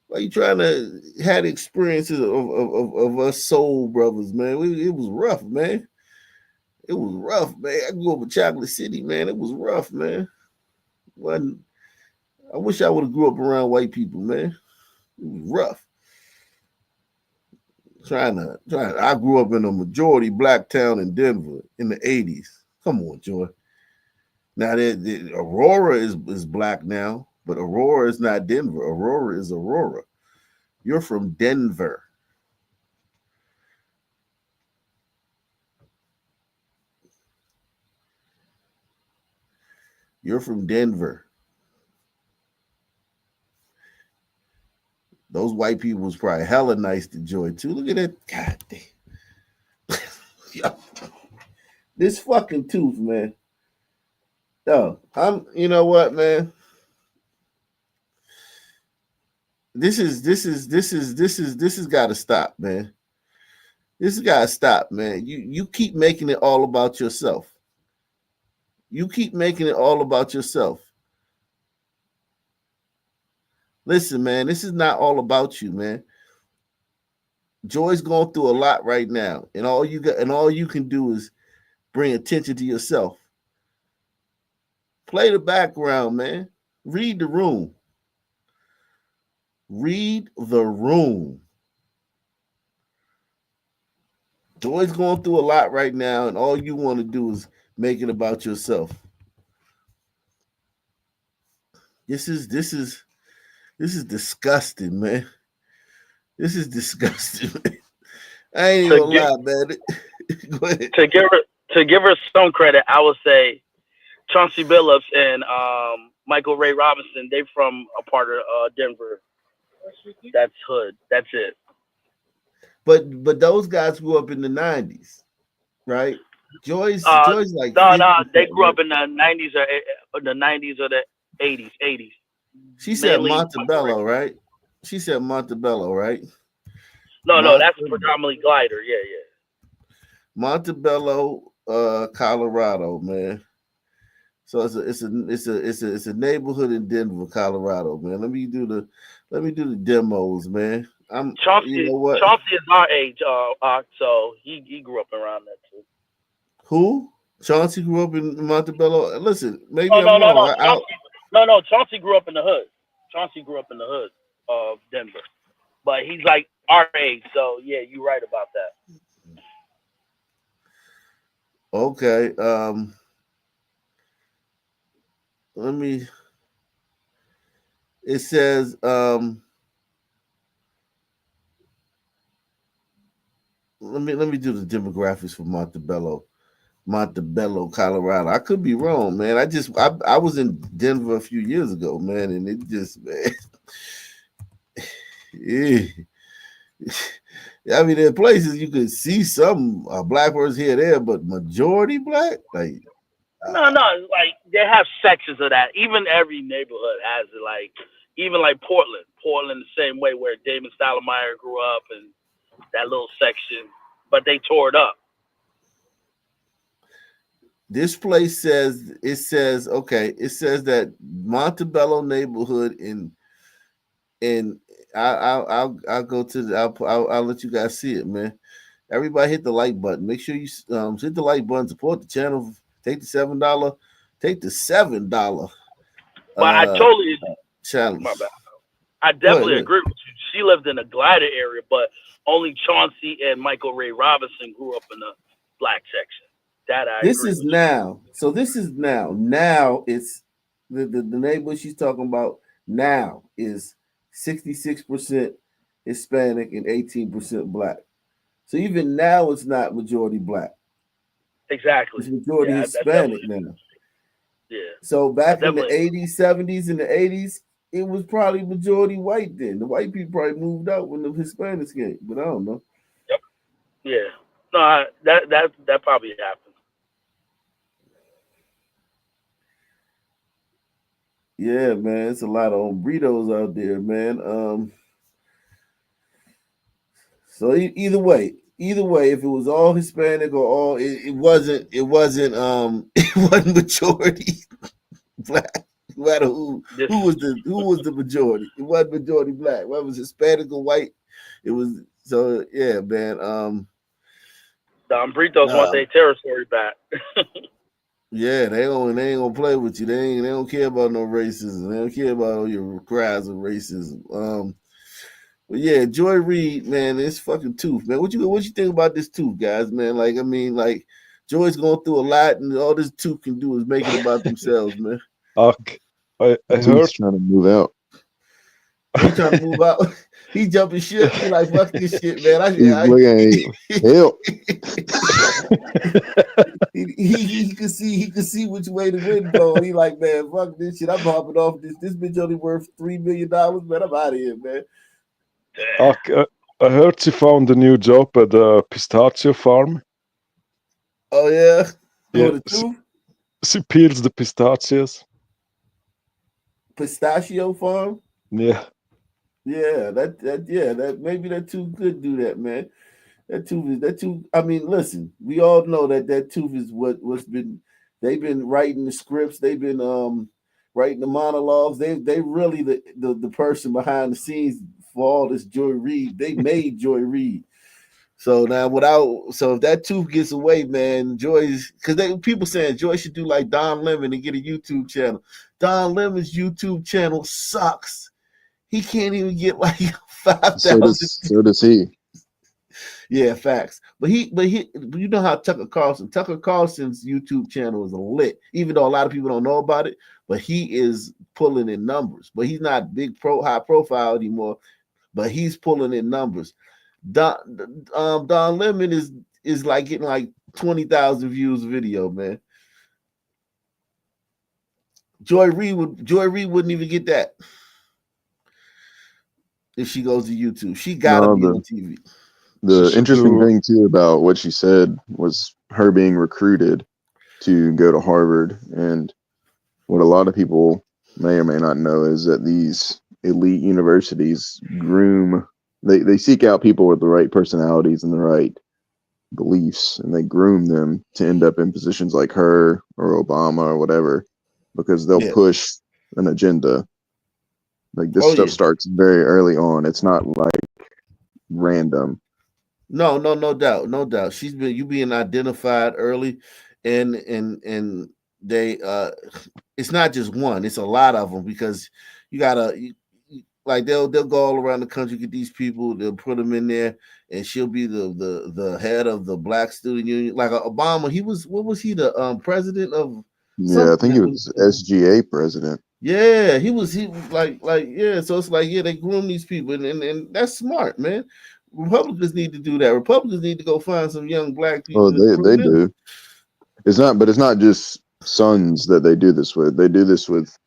Why you trying to have the experiences of us soul brothers, man? It was rough, man. It was rough, man. I grew up in Chocolate City, man. It was rough, man. I wish I would have grew up around white people, man. It was rough. I grew up in a majority black town in Denver in the 80s. Come on, Joy. Now, Aurora is black now. But Aurora is not Denver. Aurora is Aurora. You're from Denver. You're from Denver. Those white people was probably hella nice to Joy too. Look at that. God damn. Yo, this fucking tooth, man. Yo, you know what, man? This has got to stop, man. This has got to stop, man. You keep making it all about yourself. You keep making it all about yourself. Listen, man, this is not all about you, man. Joy's going through a lot right now, and all you can do is bring attention to yourself. Play the background, man. Read the room. Read the room. Joy's going through a lot right now, and all you want to do is make it about yourself. This is disgusting, man. This is disgusting, man. I ain't even gonna lie, man. Go ahead. To give her some credit, I would say Chauncey Billups and Michael Ray Robinson. They from a part of Denver. That's hood. That's it. But those guys grew up in the 90s, right? Joy's like no, 50, they grew right? up in the 90s or the 80s. She said Mainly Montebello, right? She said Montebello, right? No, that's predominantly glider. Yeah. Montebello, Colorado, man. So it's a neighborhood in Denver, Colorado, man. Let me do the demos, man. Chauncey, you know what? Chauncey is our age, so he grew up around that too. Who? Chauncey grew up in Montebello. Listen, maybe No, I'm wrong. Chauncey grew up in the hood. Chauncey grew up in the hood of Denver, but he's like our age, so yeah, you're right about that. Okay. It says let me do the demographics for Montebello, Colorado. I could be wrong, man. I was in Denver a few years ago, man, and it just, man. I mean, there are places you could see some black person here there, but majority black, like. No, like they have sections of that. Even every neighborhood has it. Like even like Portland the same way where Damon Stoudemire grew up and that little section, but they tore it up. This place says that Montebello neighborhood I'll go to I'll let you guys see it, man. Everybody hit the like button. Make sure you hit the like button, support the channel, take the $7. But I totally challenge. My bad. I definitely agree with you. She lived in a glider area, but only Chauncey and Michael Ray Robinson grew up in the black section. That I This agree is with now. So this is now. Now it's the neighborhood she's talking about now is 66% Hispanic and 18% black. So even now it's not majority black. Exactly. It's majority Hispanic now. Yeah. So back in the 80s, 70s, and the 80s, it was probably majority white then. The white people probably moved out when the Hispanics came, but I don't know. Yep. Yeah. No, that probably happened. Yeah, man, it's a lot of burritos out there, man. So either way, if it was all Hispanic or all, it wasn't it wasn't majority black. No matter who was the majority, it wasn't majority black. Whether it was Hispanic or white, it was. So yeah, man. The Umbritos want their territory back. Yeah, they ain't gonna play with you. They don't care about no racism. They don't care about all your cries of racism. But yeah, Joy Reid, man, it's fucking tooth, man. What you think about this tooth, guys, man? Like, I mean, like, Joy's going through a lot, and all this tooth can do is make it about themselves, man. I heard trying to move out. He trying to move out. He jumping ship. He like, fuck this shit, man. He's looking at help. He could see which way the wind blowing. He like, man, fuck this shit. I'm hopping off this. This bitch only worth $3 million, man. I'm out of here, man. I heard she found a new job at a pistachio farm. Oh yeah, Yeah, she peels the pistachios. Pistachio farm. Yeah. Yeah, that maybe that tooth could do that, man. That tooth. I mean, listen, we all know that tooth is what's been. They've been writing the scripts. They've been writing the monologues. They really the person behind the scenes for all this Joy Reid. They made Joy Reid. So now if that tooth gets away, man, Joy's because people saying Joy should do like Don Lemon and get a YouTube channel. Don Lemon's YouTube channel sucks. He can't even get like 5,000. So does he. Yeah, facts. But you know how Tucker Carlson's YouTube channel is lit, even though a lot of people don't know about it. But he is pulling in numbers. But he's not high profile anymore. But he's pulling in numbers. Don Lemon is like getting like 20,000 views video, man. Joy Reid wouldn't even get that if she goes to YouTube. She gotta be on TV. The interesting thing too about what she said was her being recruited to go to Harvard, and what a lot of people may or may not know is that these elite universities groom. They seek out people with the right personalities and the right beliefs, and they groom them to end up in positions like her or Obama or whatever, because they'll push an agenda. Like this stuff starts very early on. It's not like random. No doubt. You being identified early, and they it's not just one, it's a lot of them, because you gotta like they'll go all around the country, get these people, they'll put them in there, and she'll be the head of the Black Student Union. Like Obama, what was he, the president of? Yeah, I think he was SGA president. Yeah, he was like yeah. So it's like they groom these people, and that's smart, man. Republicans need to do that. Republicans need to go find some young Black people. Oh, they do. It's not just sons that they do this with. They do this with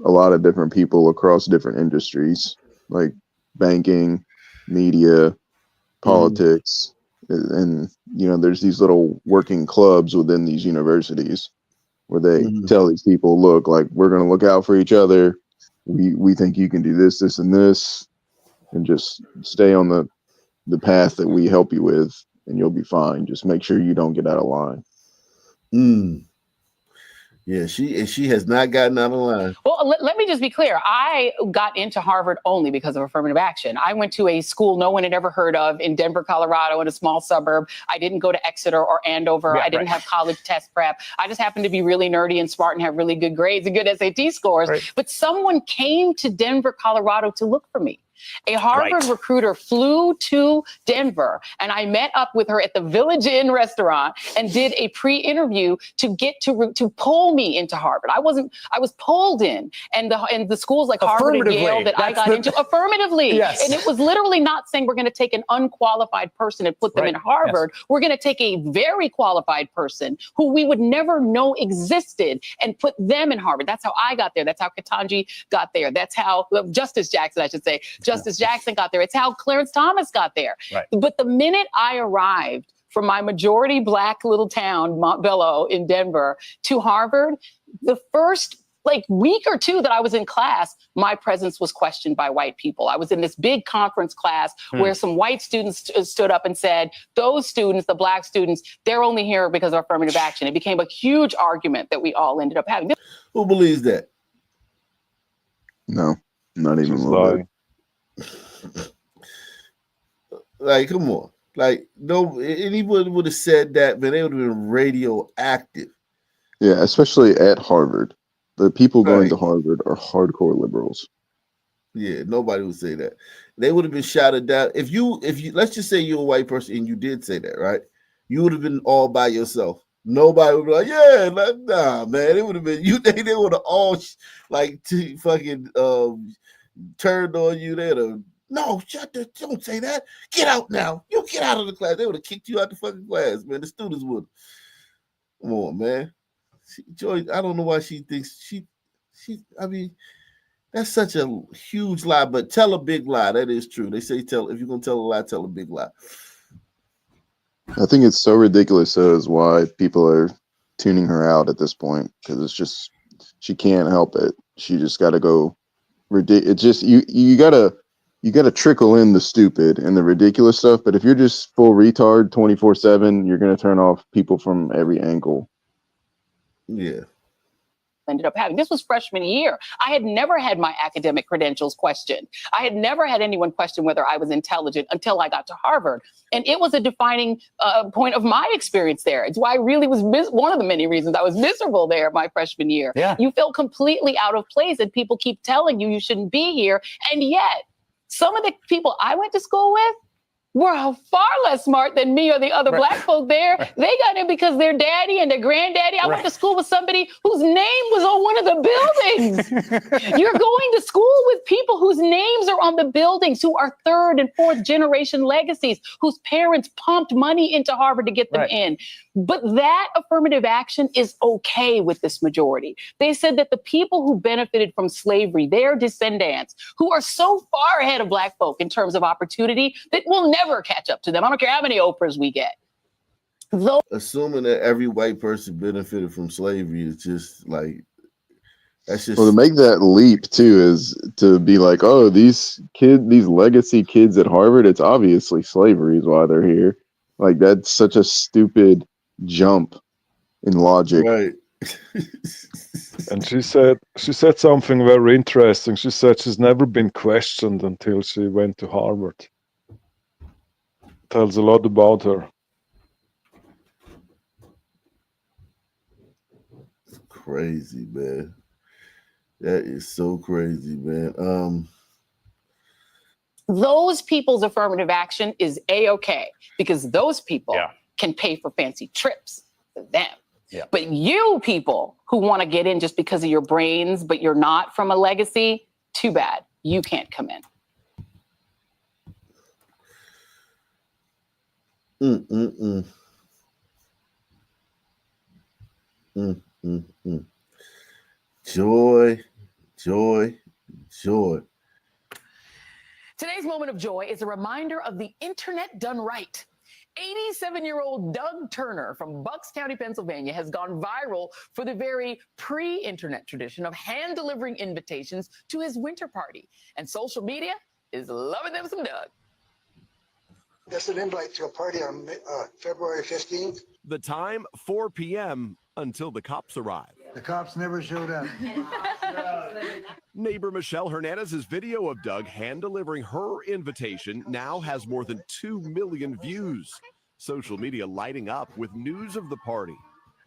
a lot of different people across different industries, like banking, media, politics, and there's these little working clubs within these universities where they tell these people, look, like, we're going to look out for each other. We think you can do this, this, and this, and just stay on the path that we help you with, and you'll be fine. Just make sure you don't get out of line. Yeah, she has not gotten out of line. Well, let me just be clear. I got into Harvard only because of affirmative action. I went to a school no one had ever heard of in Denver, Colorado, in a small suburb. I didn't go to Exeter or Andover. I didn't have college test prep. I just happened to be really nerdy and smart and have really good grades and good SAT scores. But someone came to Denver, Colorado to look for me. A Harvard recruiter flew to Denver, and I met up with her at the Village Inn restaurant and did a pre-interview to get to pull me into Harvard. I was pulled in, and the schools like Harvard and Yale that I got into affirmatively. Yes. And it was literally not saying we're going to take an unqualified person and put them in Harvard. Yes. We're going to take a very qualified person who we would never know existed and put them in Harvard. That's how I got there. That's how Ketanji got there. That's how Justice Jackson, I should say. Justice Jackson got there. It's how Clarence Thomas got there. Right. But the minute I arrived from my majority Black little town, Montbello in Denver, to Harvard, the first week or two that I was in class, my presence was questioned by white people. I was in this big conference class where some white students stood up and said, those students, the Black students, they're only here because of affirmative action. It became a huge argument that we all ended up having. Who believes that? No, not even a little bit. Like, come on. Like, no, anyone would have said that, but they would have been radioactive. Yeah, especially at Harvard. The people going to Harvard are hardcore liberals. Yeah, nobody would say that. They would have been shouted down. If you let's just say you're a white person and you did say that, right? You would have been all by yourself. Nobody would be like, yeah, nah, man. It would have been you. They would have all fucking turned on you. They'd have, no, don't say that. Get out now. You get out of the class. They would have kicked you out the fucking class, man. The students would. Come on, man. Joy, I don't know why she thinks she. I mean, that's such a huge lie. But tell a big lie. That is true. They say if you're gonna tell a lie, tell a big lie. I think it's so ridiculous. So is why people are tuning her out at this point, because it's just she can't help it. She just got to go. It's just you gotta trickle in the stupid and the ridiculous stuff. But if you're just full retard 24/7, you're gonna turn off people from every angle. Yeah. ended up having. This was freshman year. I had never had my academic credentials questioned. I had never had anyone question whether I was intelligent until I got to Harvard. And it was a defining point of my experience there. It's why I really was one of the many reasons I was miserable there my freshman year. Yeah. You feel completely out of place and people keep telling you shouldn't be here. And yet, some of the people I went to school with were far less smart than me or the other black folk there. They got in because their daddy and their granddaddy. I went to school with somebody whose name was on one of the buildings. You're going to school with people whose names are on the buildings, who are third and fourth generation legacies, whose parents pumped money into Harvard to get them in. But that affirmative action is okay with this majority. They said that the people who benefited from slavery, their descendants, who are so far ahead of black folk in terms of opportunity, that will never catch up to them. I don't care how many Oprahs we get. Assuming that every white person benefited from slavery is just like, that's just. Well, to make that leap too is to be like, oh, these legacy kids at Harvard, it's obviously slavery is why they're here. Like, that's such a stupid jump in logic. Right. And she said something very interesting. She said she's never been questioned until she went to Harvard. Tells a lot about her. Crazy, man. That is so crazy, man. Those people's affirmative action is A-okay because those people can pay for fancy trips for them. Yeah. But you people who want to get in just because of your brains, but you're not from a legacy, too bad. You can't come in. Joy, joy, joy. Today's moment of joy is a reminder of the internet done right. 87-year-old Doug Turner from Bucks County, Pennsylvania, has gone viral for the very pre-internet tradition of hand-delivering invitations to his winter party. And social media is loving them some Doug. That's an invite to a party on February 15th. The time, 4 p.m. until the cops arrive. The cops never showed up. Neighbor Michelle Hernandez's video of Doug hand-delivering her invitation now has more than 2 million views. Social media lighting up with news of the party.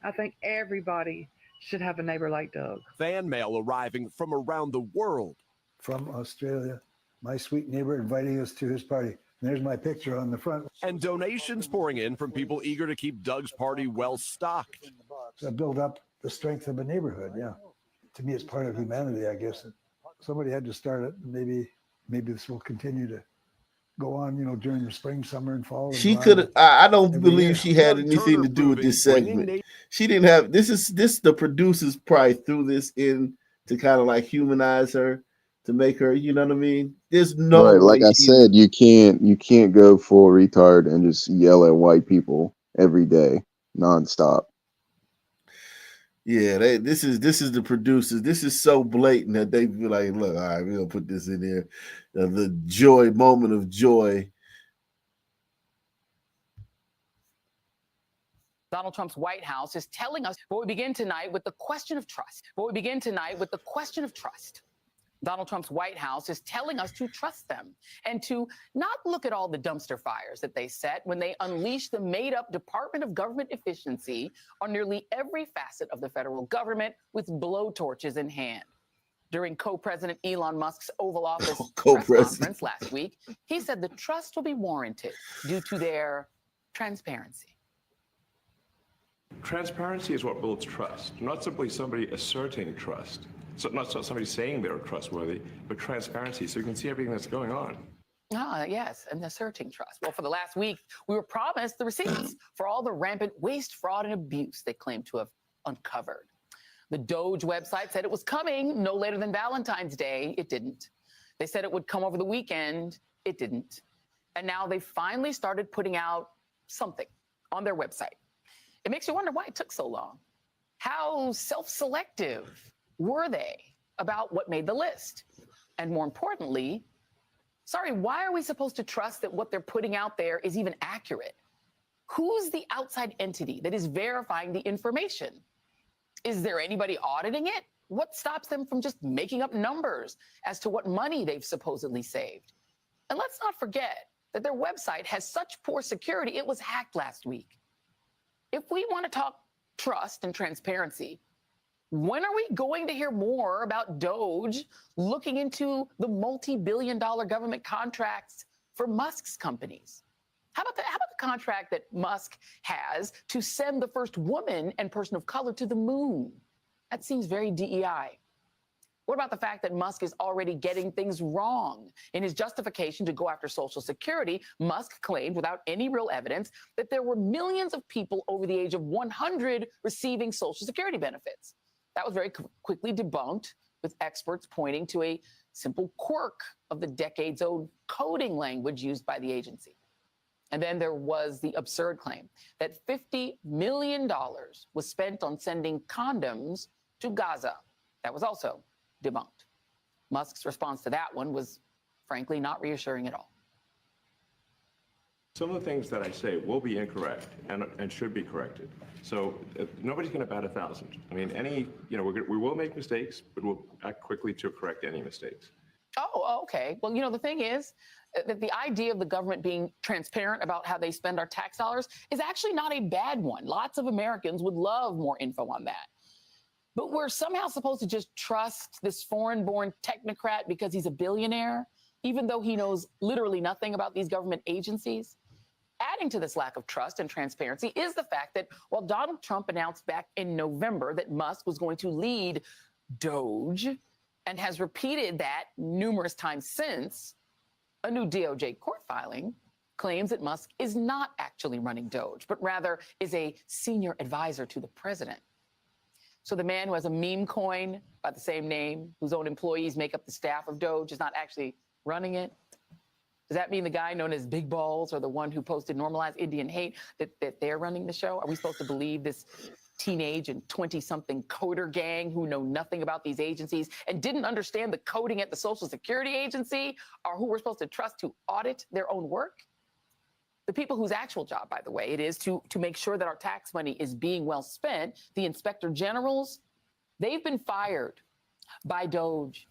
I think everybody should have a neighbor like Doug. Fan mail arriving from around the world. From Australia, my sweet neighbor inviting us to his party. There's my picture on the front. And donations pouring in from people eager to keep Doug's party well stocked. To build up the strength of a neighborhood, yeah. To me, it's part of humanity, I guess. Somebody had to start it. Maybe this will continue to go on, during the spring, summer, and fall. She could. I don't believe she had anything to do with this segment. She didn't have. This. The producers probably threw this in to kind of like humanize her, to make her. You know what I mean? There's no. Right, like I said, you can't go full retard and just yell at white people every day, nonstop. Yeah, this is the producers. This is so blatant that they be like, look, all right, we're gonna put this in there. The joy, moment of joy. Donald Trump's White House is telling us, but we begin tonight with the question of trust. Donald Trump's White House is telling us to trust them and to not look at all the dumpster fires that they set when they unleash the made-up Department of Government Efficiency on nearly every facet of the federal government with blowtorches in hand. During co-president Elon Musk's Oval Office press conference last week, he said the trust will be warranted due to their transparency. Transparency is what builds trust, not simply somebody asserting trust. So not somebody saying they're trustworthy, but transparency, so you can see everything that's going on. Yes, and asserting trust. Well, for the last week, we were promised the receipts for all the rampant waste, fraud, and abuse they claim to have uncovered. The Doge website said it was coming no later than Valentine's Day. It didn't. They said it would come over the weekend. It didn't. And now they finally started putting out something on their website. It makes you wonder why it took so long. How self-selective were they about what made the list? And more importantly, why are we supposed to trust that what they're putting out there is even accurate? Who's the outside entity that is verifying the information? Is there anybody auditing it? What stops them from just making up numbers as to what money they've supposedly saved? And let's not forget that their website has such poor security, it was hacked last week. If we want to talk trust and transparency, when are we going to hear more about Doge looking into the multi-billion-dollar government contracts for Musk's companies? How about the contract that Musk has to send the first woman and person of color to the moon? That seems very DEI. What about the fact that Musk is already getting things wrong? In his justification to go after Social Security, Musk claimed without any real evidence that there were millions of people over the age of 100 receiving Social Security benefits. That was very quickly debunked, with experts pointing to a simple quirk of the decades-old coding language used by the agency. And then there was the absurd claim that $50 million was spent on sending condoms to Gaza. That was also debunked. Musk's response to that one was, frankly, not reassuring at all. Some of the things that I say will be incorrect and should be corrected. So nobody's going to bat 1,000. I mean, we will make mistakes, but we'll act quickly to correct any mistakes. Oh, okay. Well, the thing is that the idea of the government being transparent about how they spend our tax dollars is actually not a bad one. Lots of Americans would love more info on that. But we're somehow supposed to just trust this foreign-born technocrat because he's a billionaire, even though he knows literally nothing about these government agencies. Adding to this lack of trust and transparency is the fact that while Donald Trump announced back in November that Musk was going to lead Doge and has repeated that numerous times since, a new DOJ court filing claims that Musk is not actually running Doge, but rather is a senior advisor to the president. So the man who has a meme coin by the same name, whose own employees make up the staff of Doge, is not actually running it? Does that mean the guy known as Big Balls or the one who posted normalized Indian hate, that they're running the show? Are we supposed to believe this teenage and 20-something coder gang who know nothing about these agencies and didn't understand the coding at the Social Security Agency are who we're supposed to trust to audit their own work? The people whose actual job, by the way, it is to make sure that our tax money is being well spent, the inspector generals, they've been fired by Doge.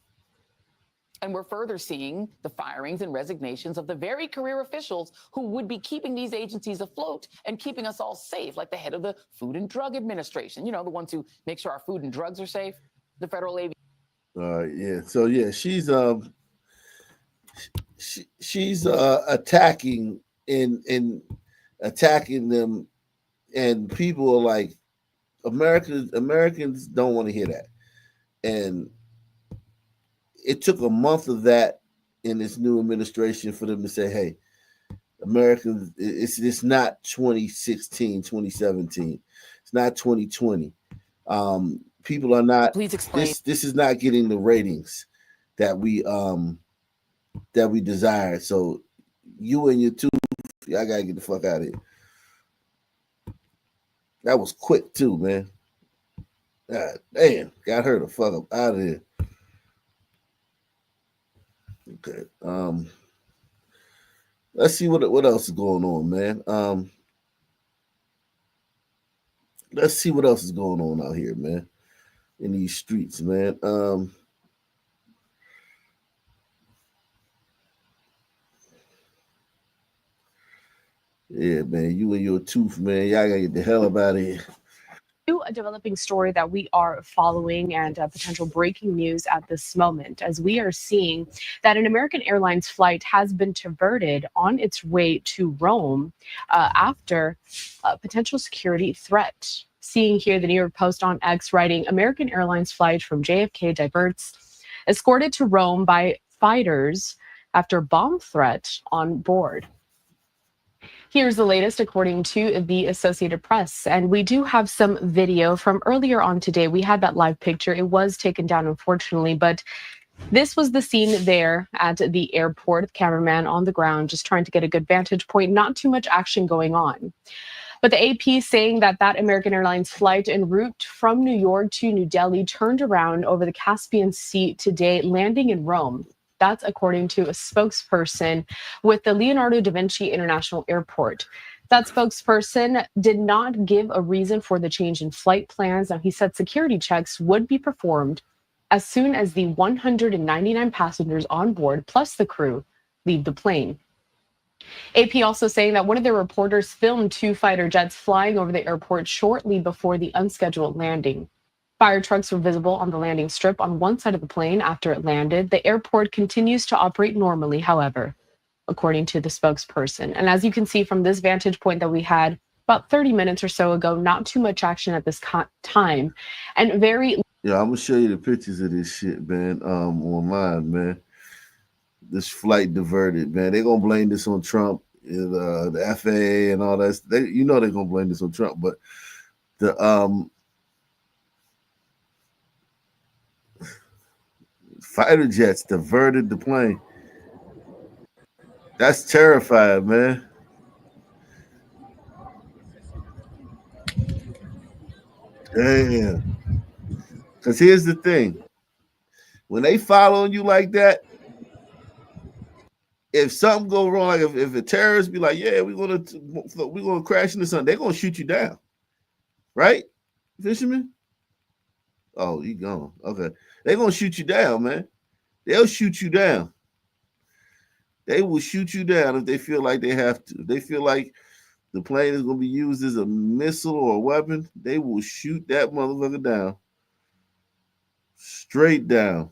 And we're further seeing the firings and resignations of the very career officials who would be keeping these agencies afloat and keeping us all safe, like the head of the Food and Drug Administration, the ones who make sure our food and drugs are safe, the Federal Aviation. Yeah. So yeah, she's attacking in attacking them, and people are like, Americans don't want to hear that. And it took a month of that in this new administration for them to say, hey, Americans, it's not 2016, 2017. It's not 2020. People are not. Please explain. This is not getting the ratings that we desire. So you and your tooth, I gotta get the fuck out of here. That was quick too, man. God damn, got her the fuck up out of here. Okay. Let's see what else is going on, man. Let's see what else is going on out here, man. In these streets, man. Yeah, man. You and your tooth, man. Y'all gotta get the hell up out of here. A developing story that we are following and potential breaking news at this moment, as we are seeing that an American Airlines flight has been diverted on its way to Rome after a potential security threat. Seeing here the New York Post on X writing, American Airlines flight from JFK diverts, escorted to Rome by fighters after bomb threat on board. Here's the latest according to the Associated Press. And we do have some video from earlier on today. We had that live picture. It was taken down, unfortunately, but this was the scene there at the airport. The cameraman on the ground just trying to get a good vantage point. Not too much action going on. But the AP saying that American Airlines flight en route from New York to New Delhi turned around over the Caspian Sea today, landing in Rome. That's according to a spokesperson with the Leonardo da Vinci International Airport. That spokesperson did not give a reason for the change in flight plans. Now, he said security checks would be performed as soon as the 199 passengers on board, plus the crew, leave the plane. AP also saying that one of their reporters filmed 2 fighter jets flying over the airport shortly before the unscheduled landing. Fire trucks were visible on the landing strip on one side of the plane after it landed. The airport continues to operate normally, however, according to the spokesperson. And as you can see from this vantage point that we had about 30 minutes or so ago, not too much action at this time, and very. Yeah, I'm gonna show you the pictures of this shit, man. Online, man. This flight diverted, man. They're gonna blame this on Trump, the FAA, and all that. They're gonna blame this on Trump, but the fighter jets diverted the plane. That's terrifying, man. Damn. Because here's the thing. When they following you like that, if something go wrong, like if a terrorist be like, yeah, we're gonna crash into something, they're gonna shoot you down. Right? Fisherman? Oh, you gone. Okay. They're gonna shoot you down, man. They'll shoot you down. They will shoot you down if they feel like they have to. If they feel like the plane is going to be used as a missile or a weapon, they will shoot that motherfucker down. Straight down.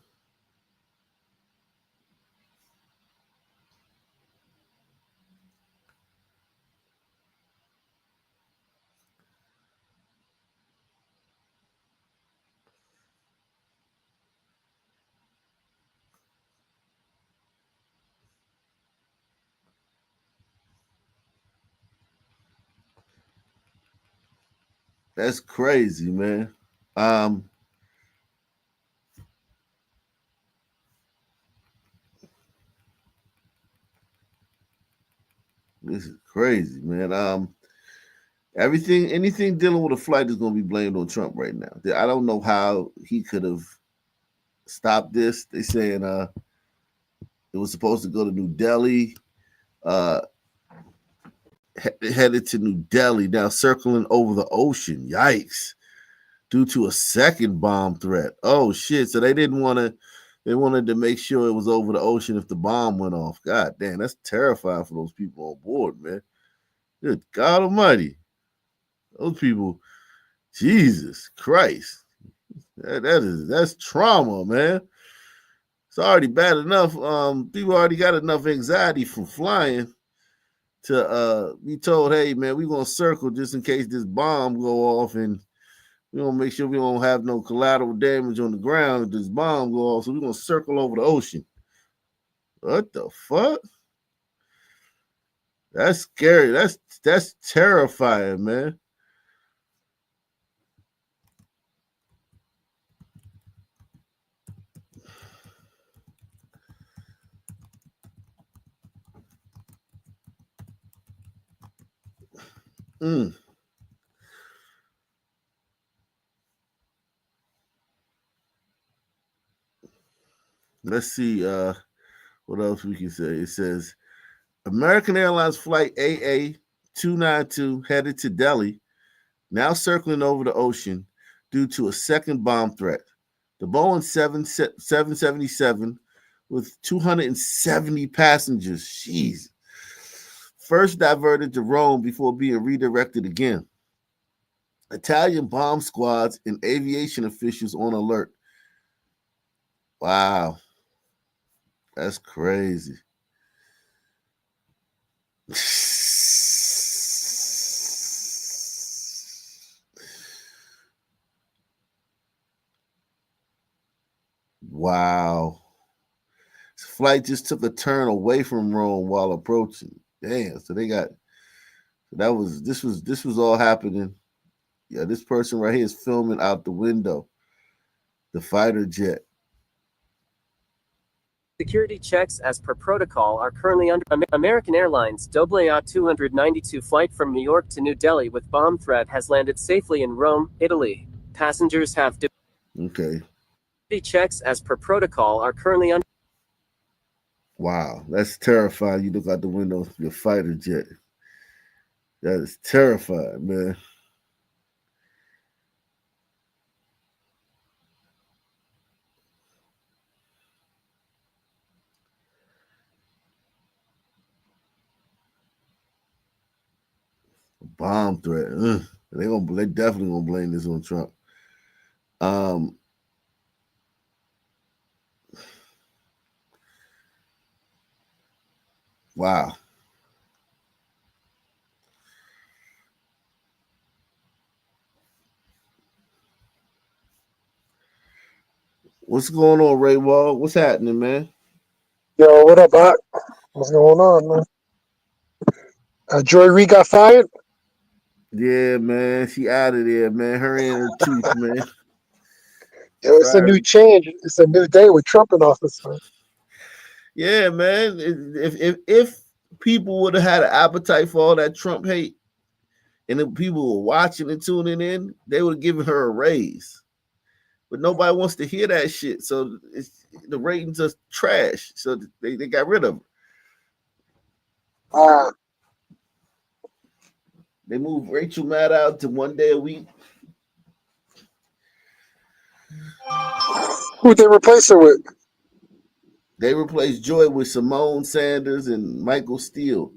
That's crazy, man. This is crazy, man. Anything dealing with a flight is going to be blamed on Trump right now. I don't know how he could have stopped this. They saying it was supposed to go to New Delhi, headed to New Delhi, now circling over the ocean. Yikes. Due to a second bomb threat. Oh shit! So they didn't want to. They wanted to make sure it was over the ocean if the bomb went off. God damn, that's terrifying for those people on board, man. Good God Almighty, those people. Jesus Christ, that's trauma, man. It's already bad enough. People already got enough anxiety from flying to be told, hey man, we're gonna circle just in case this bomb go off, and we're gonna make sure we don't have no collateral damage on the ground if this bomb go off. So we're gonna circle over the ocean. What the fuck? That's scary. That's terrifying, man. Let's see what else we can say. It says American Airlines flight AA292 headed to Delhi, now circling over the ocean due to a second bomb threat. The Boeing 777 with 270 passengers, jeez, first diverted to Rome before being redirected again. Italian bomb squads and aviation officials on alert. Wow. That's crazy. Wow. This flight just took a turn away from Rome while approaching. Damn. So this was all happening. Yeah, this person right here is filming out the window. The fighter jet. Security checks as per protocol are currently under American Airlines AA 292 flight from New York to New Delhi with bomb threat has landed safely in Rome, Italy. Passengers have Okay. Security checks as per protocol are currently under. Wow, that's terrifying. You look out the window, your fighter jet. That is terrifying, man. Bomb threat. Ugh. They definitely gonna blame this on Trump. Wow. What's going on, Ray Wall? What's happening, man? Yo, what up, Doc? What's going on, man? Joy Reid got fired? Yeah, man. She out of there, man. Her and her tooth, man. Yo, it's a new change. It's a new day with Trump in office, man. Yeah, man. If people would have had an appetite for all that Trump hate, and if people were watching and tuning in, they would have given her a raise. But nobody wants to hear that shit, so the ratings are trash. So they got rid of her. They moved Rachel Maddow to 1 day a week. Who'd they replace her with? They replaced Joy with Simone Sanders and Michael Steele.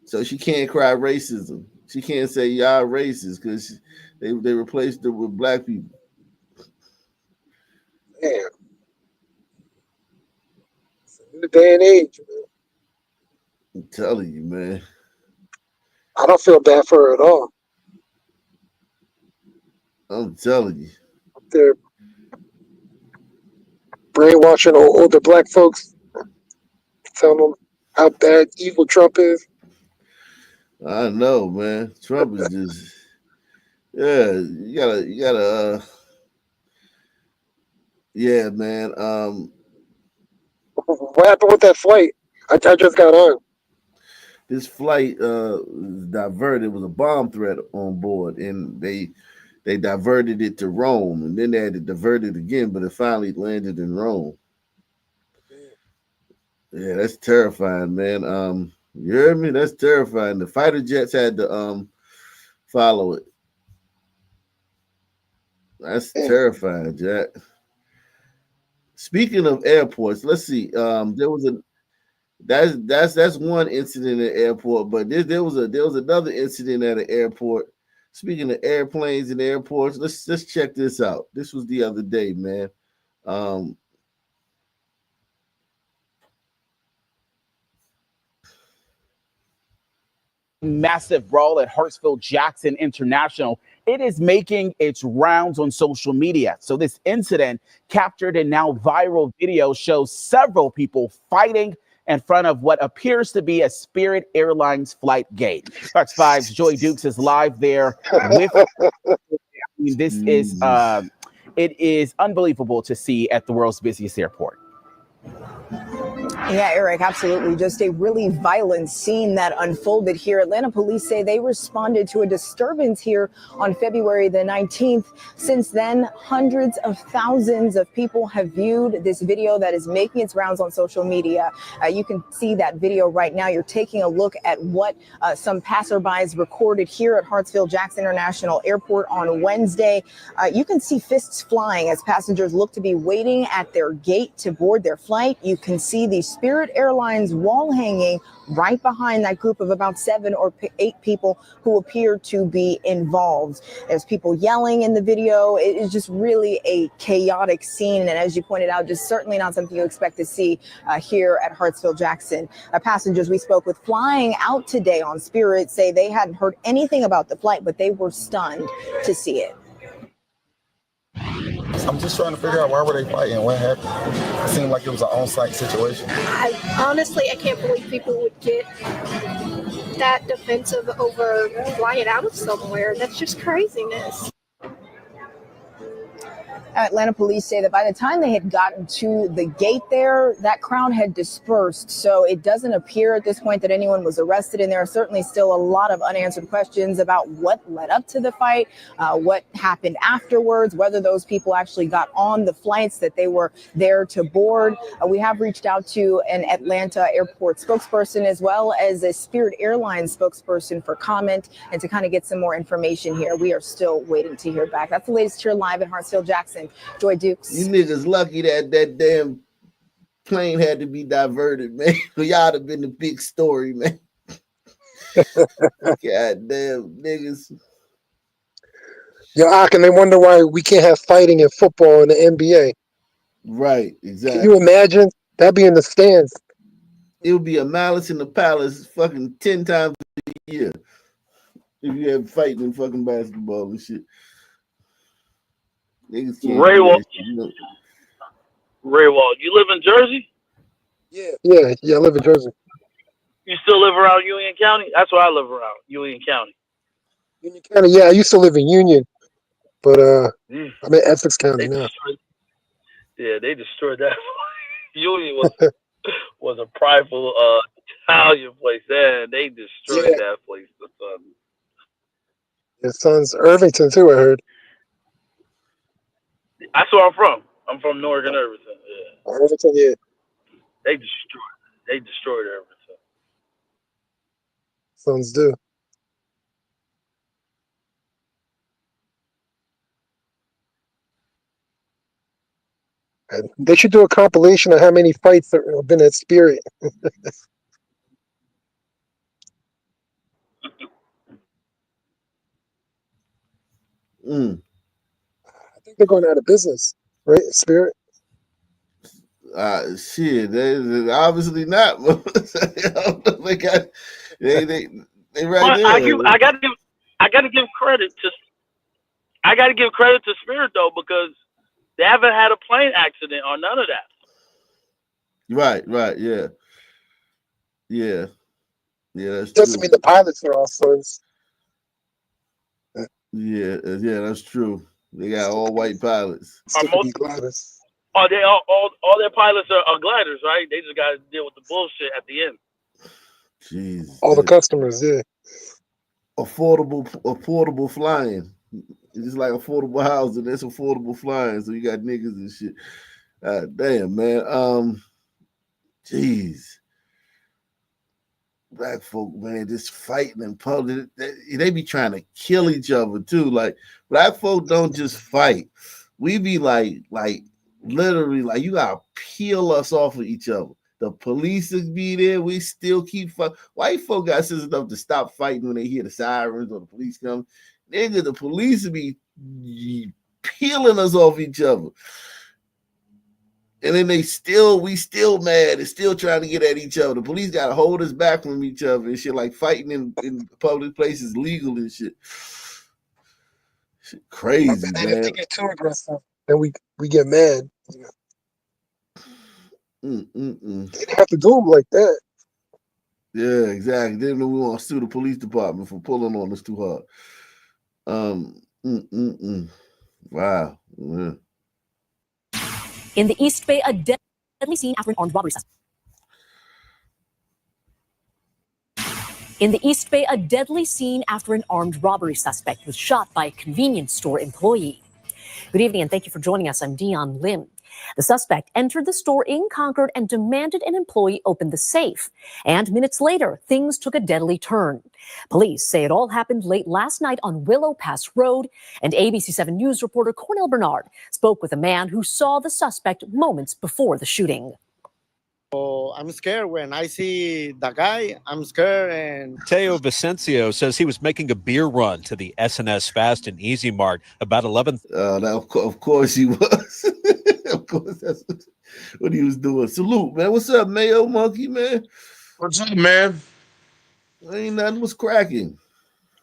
So she can't cry racism. She can't say y'all racist because they replaced her with black people. Damn. It's a new day and age, man. I'm telling you, man. I don't feel bad for her at all. I'm telling you. They're brainwashing older black folks, telling them how bad, evil Trump is. I know, man. Trump is just, yeah. You gotta. Yeah, man. What happened with that flight? I just got on. This flight was diverted. It was a bomb threat on board, and they diverted it to Rome, and then they had to divert it again, but it finally landed in Rome. Yeah, that's terrifying, man. You heard me? That's terrifying. The fighter jets had to follow it. That's terrifying, Jack. Speaking of airports, let's see. There was that's one incident at the airport, but there was another incident at an airport. Speaking of airplanes and airports, let's check this out. This was the other day, man. Massive brawl at Hartsfield-Jackson International. It is making its rounds on social media. So this incident, captured in now viral video, shows several people fighting in front of what appears to be a Spirit Airlines flight gate. Fox 5's Joy Dukes is live there with. This is it is unbelievable to see at the world's busiest airport. Yeah, Eric, absolutely. Just a really violent scene that unfolded here. Atlanta police say they responded to a disturbance here on February the 19th. Since then, hundreds of thousands of people have viewed this video that is making its rounds on social media. You can see that video right now. You're taking a look at what some passerbys recorded here at Hartsfield-Jackson International Airport on Wednesday. You can see fists flying as passengers look to be waiting at their gate to board their flight. You can see the Spirit Airlines wall hanging right behind that group of about 7 or 8 people who appear to be involved. There's people yelling in the video. It is just really a chaotic scene. And as you pointed out, just certainly not something you expect to see here at Hartsfield-Jackson. Passengers we spoke with flying out today on Spirit say they hadn't heard anything about the flight, but they were stunned to see it. I'm just trying to figure out why were they fighting, what happened. It seemed like it was an on-site situation. I can't believe people would get that defensive over flying out of somewhere. That's just craziness. Atlanta police say that by the time they had gotten to the gate there, that crowd had dispersed. So it doesn't appear at this point that anyone was arrested. And there are certainly still a lot of unanswered questions about what led up to the fight, what happened afterwards, whether those people actually got on the flights that they were there to board. We have reached out to an Atlanta airport spokesperson as well as a Spirit Airlines spokesperson for comment and to kind of get some more information here. We are still waiting to hear back. That's the latest here live in Hartsfield Jackson. Joy Dukes. You niggas lucky that damn plane had to be diverted, man. Y'all have been the big story, man. God damn niggas. Yo, and they wonder why we can't have fighting in football in the NBA. Right, exactly. Can you imagine? That'd be in the stands. It would be a Malice in the Palace fucking 10 times a year if you had fighting in fucking basketball and shit. Niggas can't Raywald, you live in Jersey? Yeah, I live in Jersey. You still live around Union County? That's where I live around, Union County. Union County, yeah, I used to live in Union, but I'm in Essex County now. They destroyed that. Union was a prideful Italian place. They destroyed that place. His son's Irvington too, I heard. That's where I'm from. I'm from Northern Irvington. Yeah. Irvington, yeah. They destroyed Irvington. Sons do. And they should do a compilation of how many fights there have been at Spirit. I think they're going out of business, right? Spirit. Shit, they obviously not. they right there. I gotta give credit to Spirit though, because they haven't had a plane accident or none of that. Right, yeah. That's doesn't true. mean the pilots are all sons. Yeah, that's true. They got all white pilots. All their pilots are gliders, right? They just got to deal with the bullshit at the end. Jesus. All the customers, yeah. Affordable flying. It's just like affordable housing. That's affordable flying. So you got niggas and shit. Damn, man. Jeez. Black folk, man, just fighting in public. They be trying to kill each other too. Like black folk don't just fight. We be like literally, like you gotta peel us off of each other. The police will be there. We still keep fighting. White folk got sense enough to stop fighting when they hear the sirens or the police come. Nigga, the police will be peeling us off each other. And then we still mad and still trying to get at each other. The police got to hold us back from each other and shit, like fighting in public places legal and shit. Shit crazy, and man. If they get too aggressive, then we get mad. They didn't have to do them like that. Yeah, exactly. They didn't know we want to sue the police department for pulling on us too hard. Wow. Yeah. In the East Bay, a deadly scene after an armed robbery suspect. In the East Bay, a deadly scene after an armed robbery suspect was shot by a convenience store employee. Good evening and thank you for joining us. I'm Dion Lim. The suspect entered the store in Concord and demanded an employee open the safe. And minutes later, things took a deadly turn. Police say it all happened late last night on Willow Pass Road, and ABC 7 News reporter Cornell Bernard spoke with a man who saw the suspect moments before the shooting. Oh, I'm scared when I see the guy. I'm scared. And Teo Vicencio says he was making a beer run to the S&S Fast and Easy Mart about 11. Of course he was. Of course, that's what he was doing. Salute, man. What's up, Mayo Monkey, man? What's up, man? Ain't nothing. What's cracking?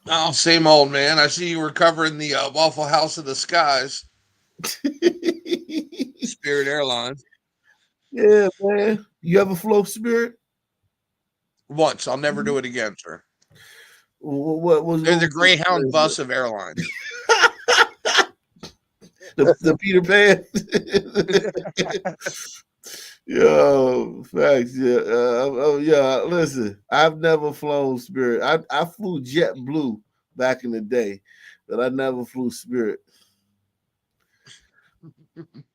Oh, same old, man. I see you were covering the Waffle House of the Skies. Spirit Airlines. Yeah, man. You ever flow Spirit? Once. I'll never do it again, sir. What was They're the Greyhound bus of airlines. the Peter Pan. Yo, facts. Yeah. Yeah. Listen, I've never flown Spirit. I flew JetBlue back in the day, but I never flew Spirit.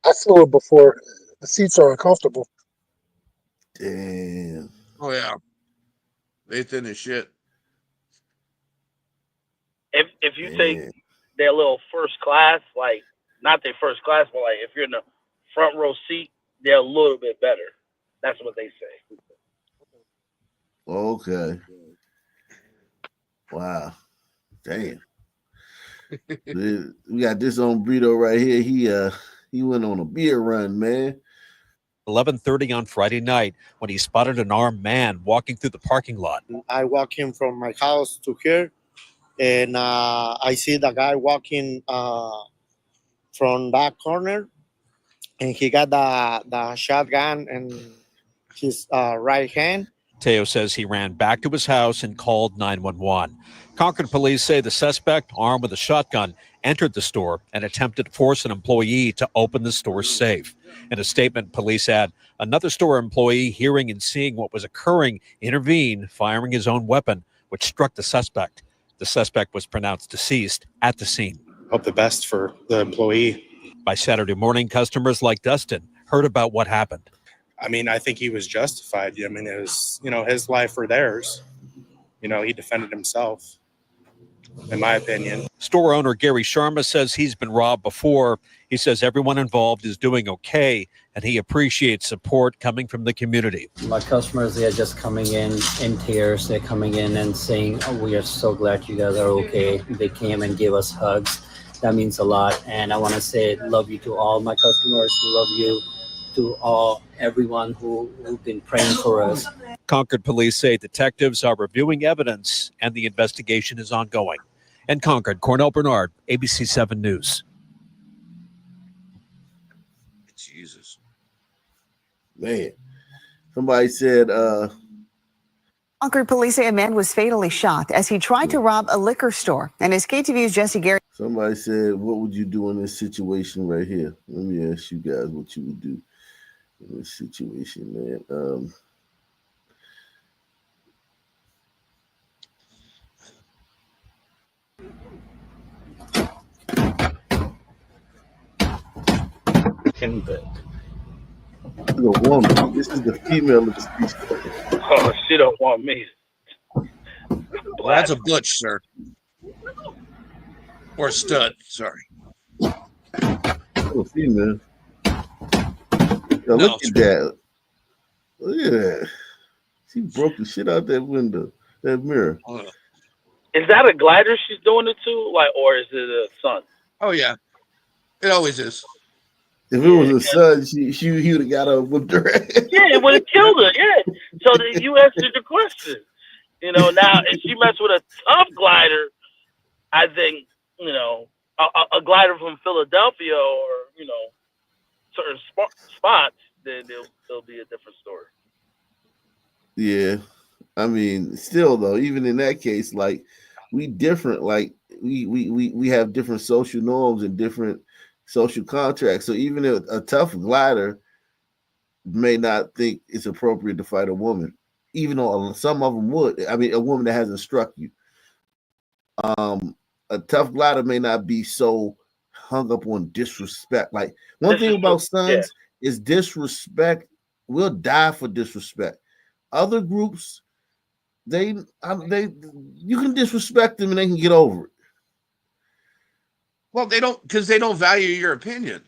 I flew it before. The seats are uncomfortable. Damn. Oh yeah, they thin as shit. If you take their little first class, like not their first class, but like if you're in the front row seat, they're a little bit better. That's what they say. Okay. Wow. Damn. We got this on Brito right here. He went on a beer run, man. 11:30 on Friday night when he spotted an armed man walking through the parking lot. I walk in from my house to here, and I see the guy walking from that corner, and he got the shotgun in his right hand. Teo says he ran back to his house and called 911. Concord police say the suspect, armed with a shotgun, entered the store and attempted to force an employee to open the store's safe. In a statement, police add, another store employee, hearing and seeing what was occurring, intervened, firing his own weapon, which struck the suspect. The suspect was pronounced deceased at the scene. Hope the best for the employee. By Saturday morning, customers like Dustin heard about what happened. I mean, I think he was justified. I mean, it was, his life or theirs. He defended himself, in my opinion. Store owner Gary Sharma says he's been robbed before. He says everyone involved is doing okay, and he appreciates support coming from the community. My customers, they're just coming in tears. They're coming in and saying, oh, we are so glad you guys are okay. They came and gave us hugs. That means a lot. And I want to say love you to all my customers. Love you to everyone who've been praying for us. Concord police say detectives are reviewing evidence and the investigation is ongoing. In Concord, Cornell Bernard, ABC 7 News. Jesus. Man. Somebody said Concord police say a man was fatally shot as he tried to rob a liquor store. And as KTVU's Jesse Gary. Somebody said, what would you do in this situation right here? Let me ask you guys what you would do in this situation, man. The woman. This is the female of the species. Oh, she don't want me. Well, that's a butch, sir. Or a stud, sorry. Oh, female. Yo, look at that. Look at that. She broke the shit out that window, that mirror. Is that a glider she's doing it to, or is it a sun? Oh yeah, it always is. If it was a son, he would have got her whipped her ass. Yeah, it would have killed her. Yeah. So you answered the question. Now if she messed with a tough glider, I think a glider from Philadelphia or certain spots, then it'll be a different story. Yeah, I mean, still though, even in that case, like we different, like we have different social norms and different social contracts. So even a tough glider may not think it's appropriate to fight a woman, even though some of them would. I mean, a woman that hasn't struck you. A tough glider may not be so hung up on disrespect. Like one thing about sons is disrespect. We'll die for disrespect. Other groups, you can disrespect them and they can get over it. Well, because they don't value your opinion.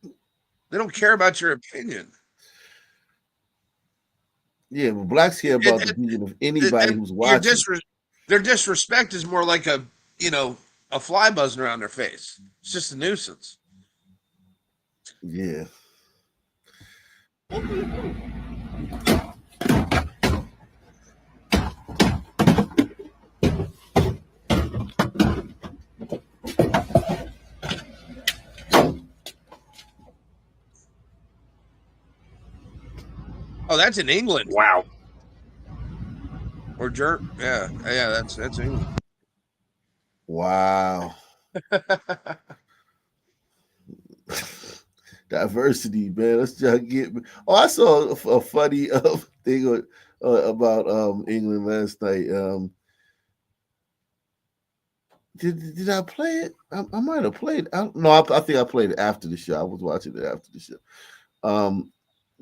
They don't care about your opinion. Yeah, but blacks care about the opinion of anybody who's watching. Their disrespect is more like a fly buzzing around their face. It's just a nuisance. Yeah. Oh, that's in England. Wow. Or yeah, that's England. Wow. Diversity, man. Let's just get. Oh, I saw a funny thing about England last night. Did I play it? I might have played. No, I think I played it after the show. I was watching it after the show.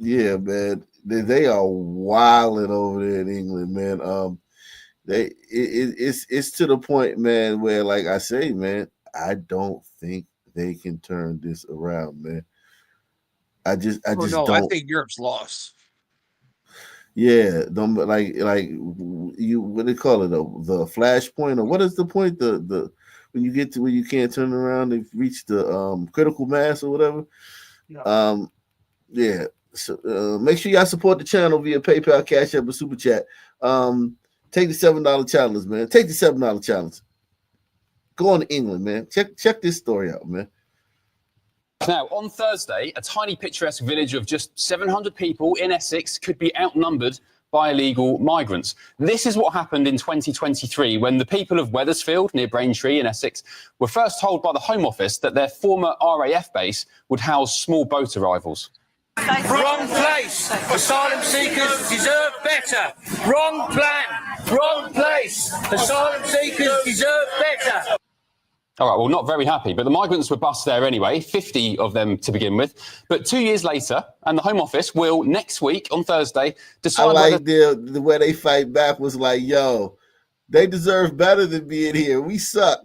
Yeah, man, they are wilding over there in England, man. It's to the point, man, where like I say, man, I don't think they can turn this around, man. I just Oh no, I don't. think Europe's lost. Yeah, don't like you what they call it the flashpoint or what is the point the when you get to where you can't turn around they've reached the critical mass or whatever. Yeah. Yeah. So make sure y'all support the channel via PayPal, Cash App, or Super Chat. Take the $7 challenge, man. Take the $7 challenge. Go on to England, man. Check this story out, man. Now, on Thursday, a tiny picturesque village of just 700 people in Essex could be outnumbered by illegal migrants. This is what happened in 2023 when the people of Wethersfield, near Braintree in Essex, were first told by the Home Office that their former RAF base would house small boat arrivals. Wrong place. Asylum seekers deserve better. Wrong plan. Wrong place. Asylum seekers deserve better. All right, well, not very happy, but the migrants were bussed there anyway, 50 of them to begin with. But 2 years later, and the Home Office will, next week on Thursday, decide I like whether... the way they fight back was like, yo, they deserve better than being here. We suck.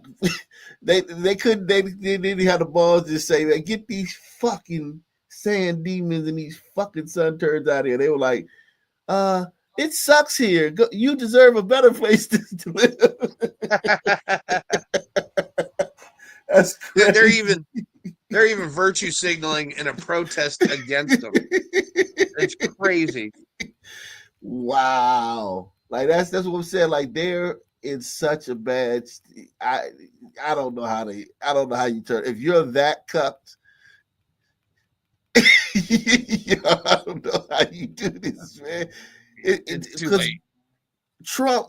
they didn't have the balls to say, man, get these fucking sand demons and these fucking sun turds out here. They were like, it sucks here. You deserve a better place to live. That's crazy. They're even virtue signaling in a protest against them. It's crazy. Wow. Like that's what I'm saying. Like they're in such a bad I don't know how you turn if you're that cucked. I don't know how you do this, man. It's too late.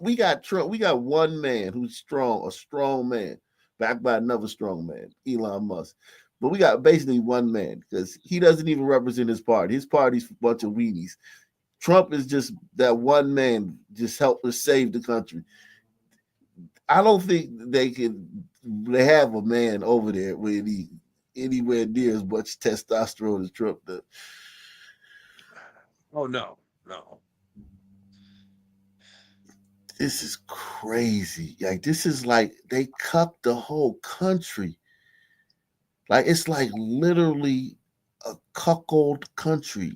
We got one man who's strong, a strong man, backed by another strong man, Elon Musk. But we got basically one man because he doesn't even represent his party. His party's a bunch of weenies. Trump is just that one man, just help us save the country. I don't think they have a man over there with anywhere near as much testosterone as Trump does. Oh no. This is crazy. Like this is like they cucked the whole country. Like it's like literally a cuckold country.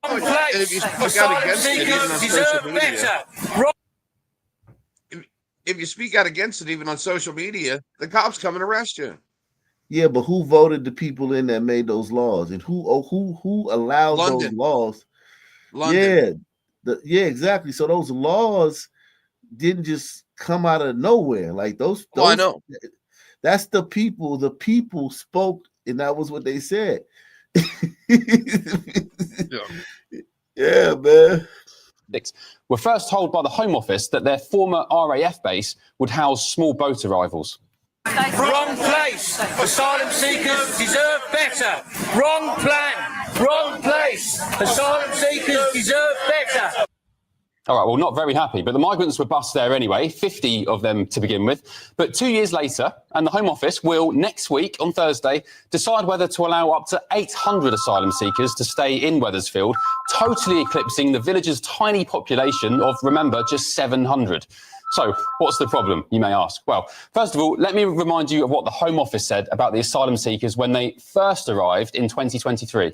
If you speak out against it, even on social media, if you speak out against it, even on social media, the cops come and arrest you. Yeah, but who voted the people in that made those laws, and who allowed London. those laws? London. Yeah, exactly. So those laws didn't just come out of nowhere. Like those. I know. That's the people. The people spoke, and that was what they said. Yeah, man. Were first told by the Home Office that their former RAF base would house small boat arrivals. Wrong place. Asylum seekers deserve better. Wrong plan. Wrong place. Asylum seekers deserve better. All right, well, not very happy, but the migrants were bussed there anyway, 50 of them to begin with. But 2 years later, and the Home Office will, next week on Thursday, decide whether to allow up to 800 asylum seekers to stay in Wethersfield, totally eclipsing the village's tiny population of, remember, just 700. So, what's the problem, you may ask? Well, first of all, let me remind you of what the Home Office said about the asylum seekers when they first arrived in 2023.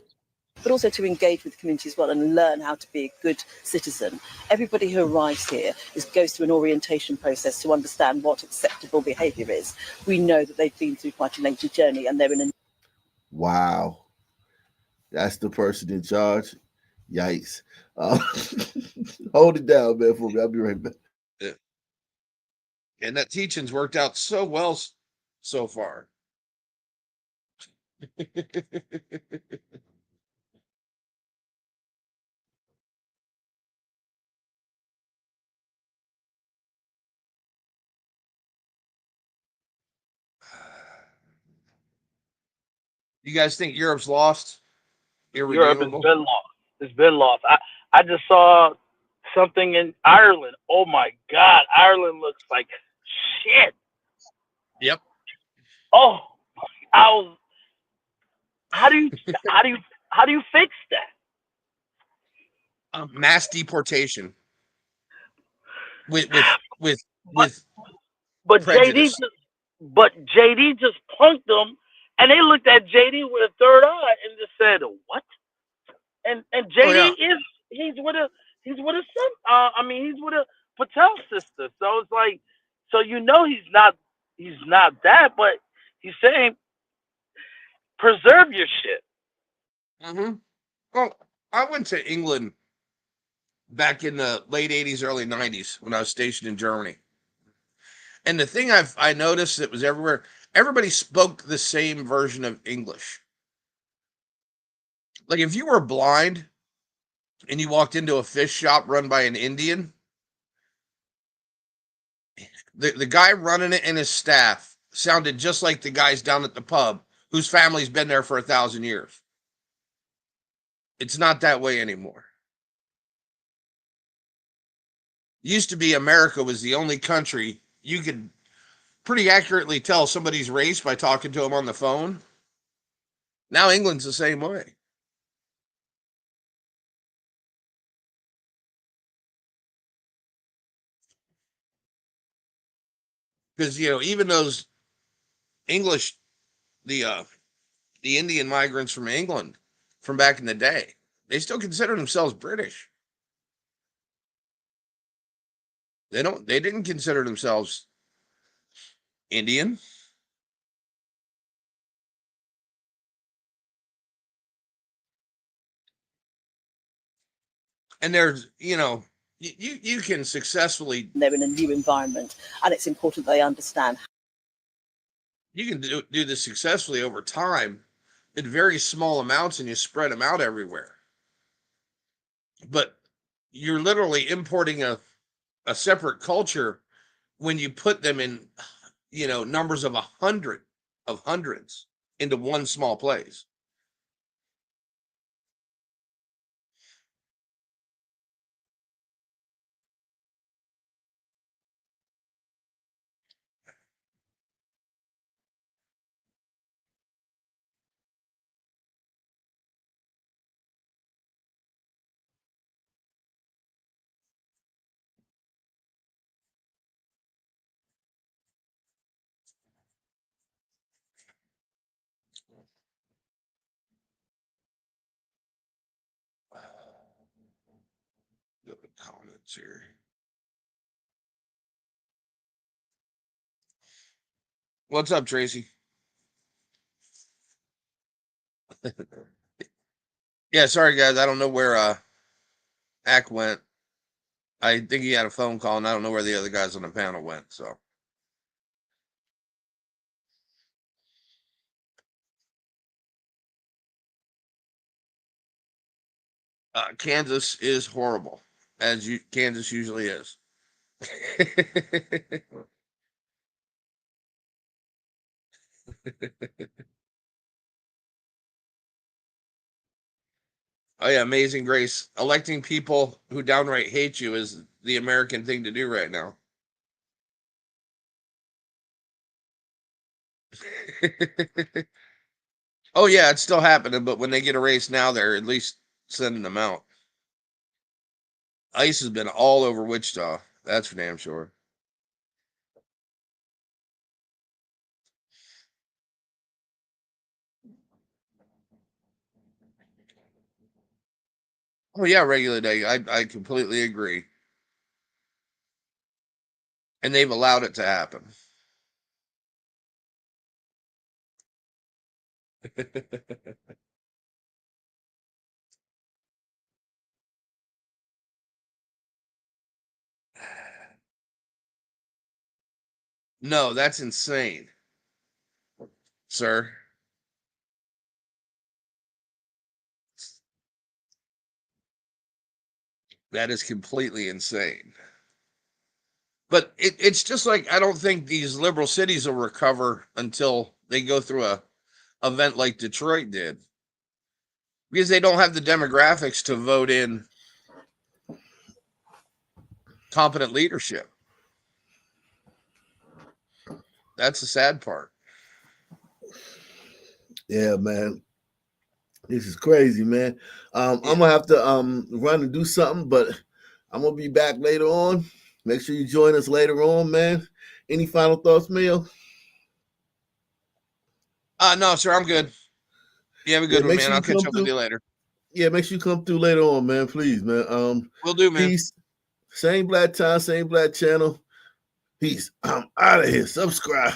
But also to engage with the community as well and learn how to be a good citizen. Everybody who arrives here goes through an orientation process to understand what acceptable behaviour is. We know that they've been through quite a lengthy journey and they're in a... Wow. That's the person in charge. Yikes. Hold it down, man, for me. I'll be right back. Yeah. And that teaching's worked out so well so far. You guys think Europe's lost? Europe has Irredeemable? been lost. It's been lost. I just saw something in Ireland. Oh my God, Ireland looks like shit. Yep. Oh, I was. How do you how do you how do you fix that? Mass deportation with But prejudice. JD just punked them, and they looked at JD with a third eye and just said, "What?" And Oh JD yeah. is he's with a son. I mean, he's with a Patel sister. So it's like, so he's not that, but he's saying preserve your shit. Mm-hmm. Well, I went to England back in the late 80s, early 90s when I was stationed in Germany. And the thing I noticed that was everywhere, everybody spoke the same version of English. Like if you were blind and you walked into a fish shop run by an Indian, the guy running it and his staff sounded just like the guys down at the pub whose family's been there for 1,000 years. It's not that way anymore. Used to be America was the only country you could pretty accurately tell somebody's race by talking to them on the phone. Now England's the same way. Because even those English, the Indian migrants from England from back in the day, they still consider themselves British. They didn't consider themselves Indian. And there's, you can successfully. They're in a new environment, and it's important they understand. You can do this successfully over time in very small amounts, and you spread them out everywhere. But you're literally importing a separate culture when you put them in, numbers of hundreds into one small place. Look at comments here. What's up, Tracy? Yeah, sorry guys, I don't know where Ack went. I think he had a phone call, and I don't know where the other guys on the panel went. So Kansas is horrible, as Kansas usually is. Oh yeah, Amazing Grace. Electing people who downright hate you is the American thing to do right now. Oh yeah, it's still happening, but when they get erased now, they're at least sending them out. ICE has been all over Wichita. That's for damn sure. Oh yeah, regular day. I completely agree. And they've allowed it to happen. No, that's insane, sir. That is completely insane. But it's just like I don't think these liberal cities will recover until they go through event like Detroit did, because they don't have the demographics to vote in competent leadership. That's the sad part. Yeah, man. This is crazy, man. I'm gonna have to run and do something, but I'm gonna be back later on. Make sure you join us later on, man. Any final thoughts, Mayo? No, sir, I'm good. You have a good one, man. I'll catch up with you later. Yeah, make sure you come through later on, man. Please, man. Will do, man. Peace. Same black time, same black channel. Peace. I'm out of here. Subscribe.